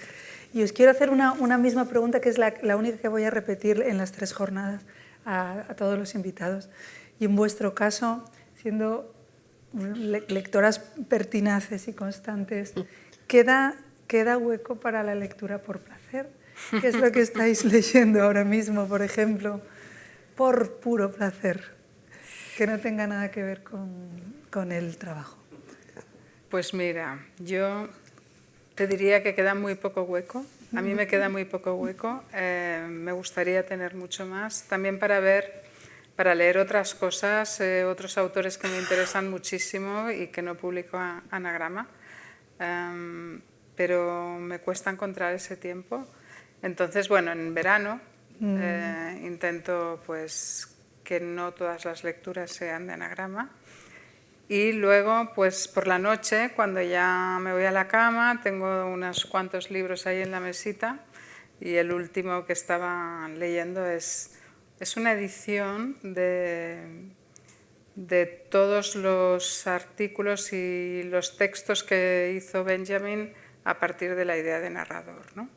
Y os quiero hacer una misma pregunta, que es la única que voy a repetir en las 3 jornadas a todos los invitados. Y en vuestro caso, siendo lectoras pertinaces y constantes, ¿queda hueco para la lectura por placer? ¿Qué es lo que estáis leyendo ahora mismo, por ejemplo, por puro placer, que no tenga nada que ver con el trabajo? Pues mira, yo te diría que queda muy poco hueco. A mí me queda muy poco hueco. Me gustaría tener mucho más, también para leer otras cosas, otros autores que me interesan muchísimo y que no publico Anagrama. Pero me cuesta encontrar ese tiempo. Entonces, bueno, en verano intento pues que no todas las lecturas sean de Anagrama. Y luego, pues por la noche, cuando ya me voy a la cama, tengo unos cuantos libros ahí en la mesita, y el último que estaba leyendo es una edición de todos los artículos y los textos que hizo Benjamin a partir de la idea de narrador, ¿no?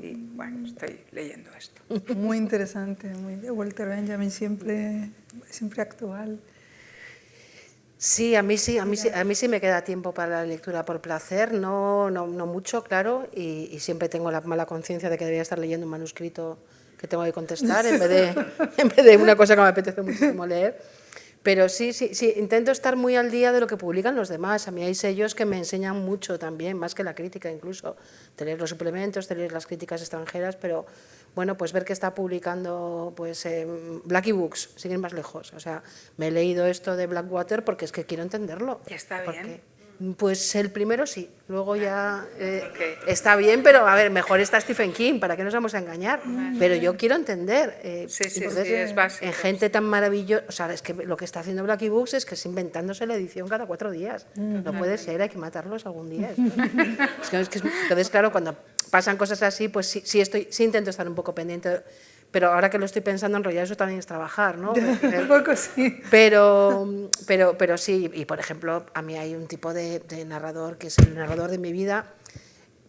Y bueno, estoy leyendo esto. Muy interesante, Walter Benjamin siempre actual. Sí, a mí sí me queda tiempo para la lectura por placer, no mucho, claro, y siempre tengo la mala conciencia de que debería estar leyendo un manuscrito que tengo que contestar en vez de una cosa que me apetece muchísimo leer. Pero sí, intento estar muy al día de lo que publican los demás. A mí hay sellos que me enseñan mucho también, más que la crítica incluso. Te lees los suplementos, te lees las críticas extranjeras, pero bueno, pues ver que está publicando pues Blackie Books, sin ir más lejos. O sea, me he leído esto de Blackwater porque es que quiero entenderlo. ¿Y está bien? Pues el primero sí, luego ya Okay. está bien, pero a ver, mejor está Stephen King, ¿para qué nos vamos a engañar? Pero yo quiero entender. Sí, entonces, es básico. en gente tan maravillosa, o sea, es que lo que está haciendo Blackie Books es que es inventándose la edición cada 4 días. No puede ser, hay que matarlos algún día. Entonces, claro, cuando pasan cosas así, pues sí intento estar un poco pendiente. Pero ahora que lo estoy pensando, en realidad eso también es trabajar, ¿no? Un poco sí. Pero sí, y por ejemplo, a mí hay un tipo de narrador que es el narrador de mi vida,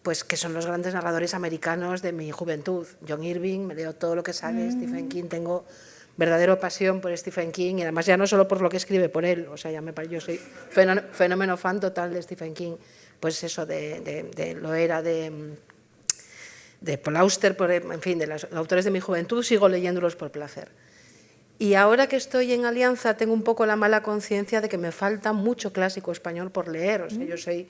pues que son los grandes narradores americanos de mi juventud. John Irving, me leo todo lo que sale, Stephen King, tengo verdadera pasión por Stephen King, y además ya no solo por lo que escribe, por él, o sea, yo soy fenómeno fan total de Stephen King, pues eso, lo era de Paul Auster, en fin, de los autores de mi juventud, sigo leyéndolos por placer. Y ahora que estoy en Alianza tengo un poco la mala conciencia de que me falta mucho clásico español por leer. O sea, yo soy,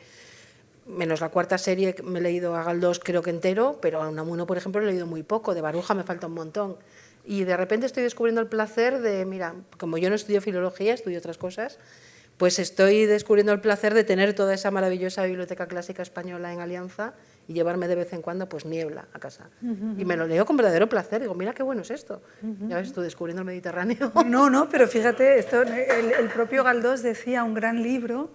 menos la 4ª serie, me he leído a Galdós creo que entero, pero a Unamuno, por ejemplo, he leído muy poco, de Baruja me falta un montón. Y de repente estoy descubriendo el placer de, mira, como yo no estudio filología, estudio otras cosas, pues estoy descubriendo el placer de tener toda esa maravillosa biblioteca clásica española en Alianza y llevarme de vez en cuando pues Niebla a casa. Y me lo leo con verdadero placer, digo, mira qué bueno es esto. Ya ves, estoy descubriendo el Mediterráneo. No, pero fíjate, el propio Galdós decía, un gran libro,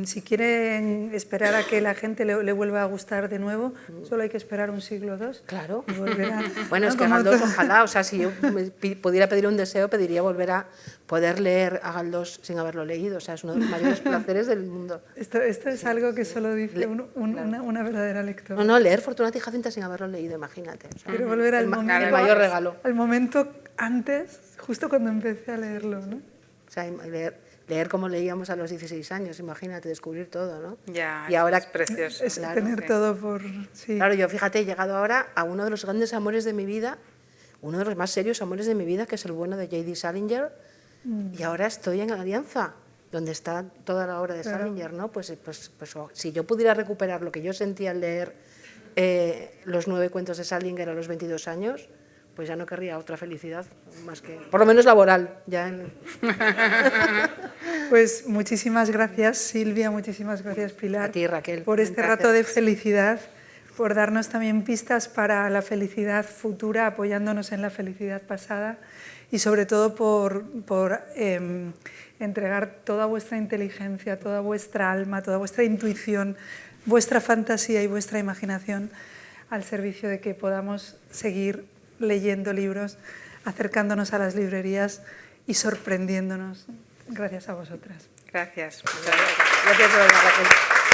si quieren esperar a que la gente le vuelva a gustar de nuevo, solo hay que esperar un siglo o 2. Claro. Y volverá, bueno, es que Galdós, ojalá, o sea, si yo pudiera pedir un deseo, pediría volver a poder leer a Galdós sin haberlo leído. O sea, es uno de los mayores placeres del mundo. Esto es algo que solo dice una verdadera lectora. No, leer Fortunata y Jacinta sin haberlo leído, imagínate. O sea, quiero volver al momento, el mayor regalo. Al momento antes, justo cuando empecé a leerlo, ¿no? O sea, leer como leíamos a los 16 años, imagínate, descubrir todo, ¿no? Ya, y ahora, es precioso. Es claro, tener todo por... Sí. Claro, yo fíjate, he llegado ahora a uno de los grandes amores de mi vida, uno de los más serios amores de mi vida, que es el bueno de J.D. Salinger, y ahora estoy en Alianza, donde está toda la obra de Salinger, ¿no? Pues si yo pudiera recuperar lo que yo sentía al leer los 9 cuentos de Salinger a los 22 años, pues ya no querría otra felicidad, más que, por lo menos laboral. Pues muchísimas gracias, Silvia, muchísimas gracias, Pilar. A ti, Raquel. Por este rato de felicidad, por darnos también pistas para la felicidad futura, apoyándonos en la felicidad pasada, y sobre todo por entregar toda vuestra inteligencia, toda vuestra alma, toda vuestra intuición, vuestra fantasía y vuestra imaginación al servicio de que podamos seguir leyendo libros, acercándonos a las librerías y sorprendiéndonos. Gracias a vosotras. Gracias. Gracias, Raquel.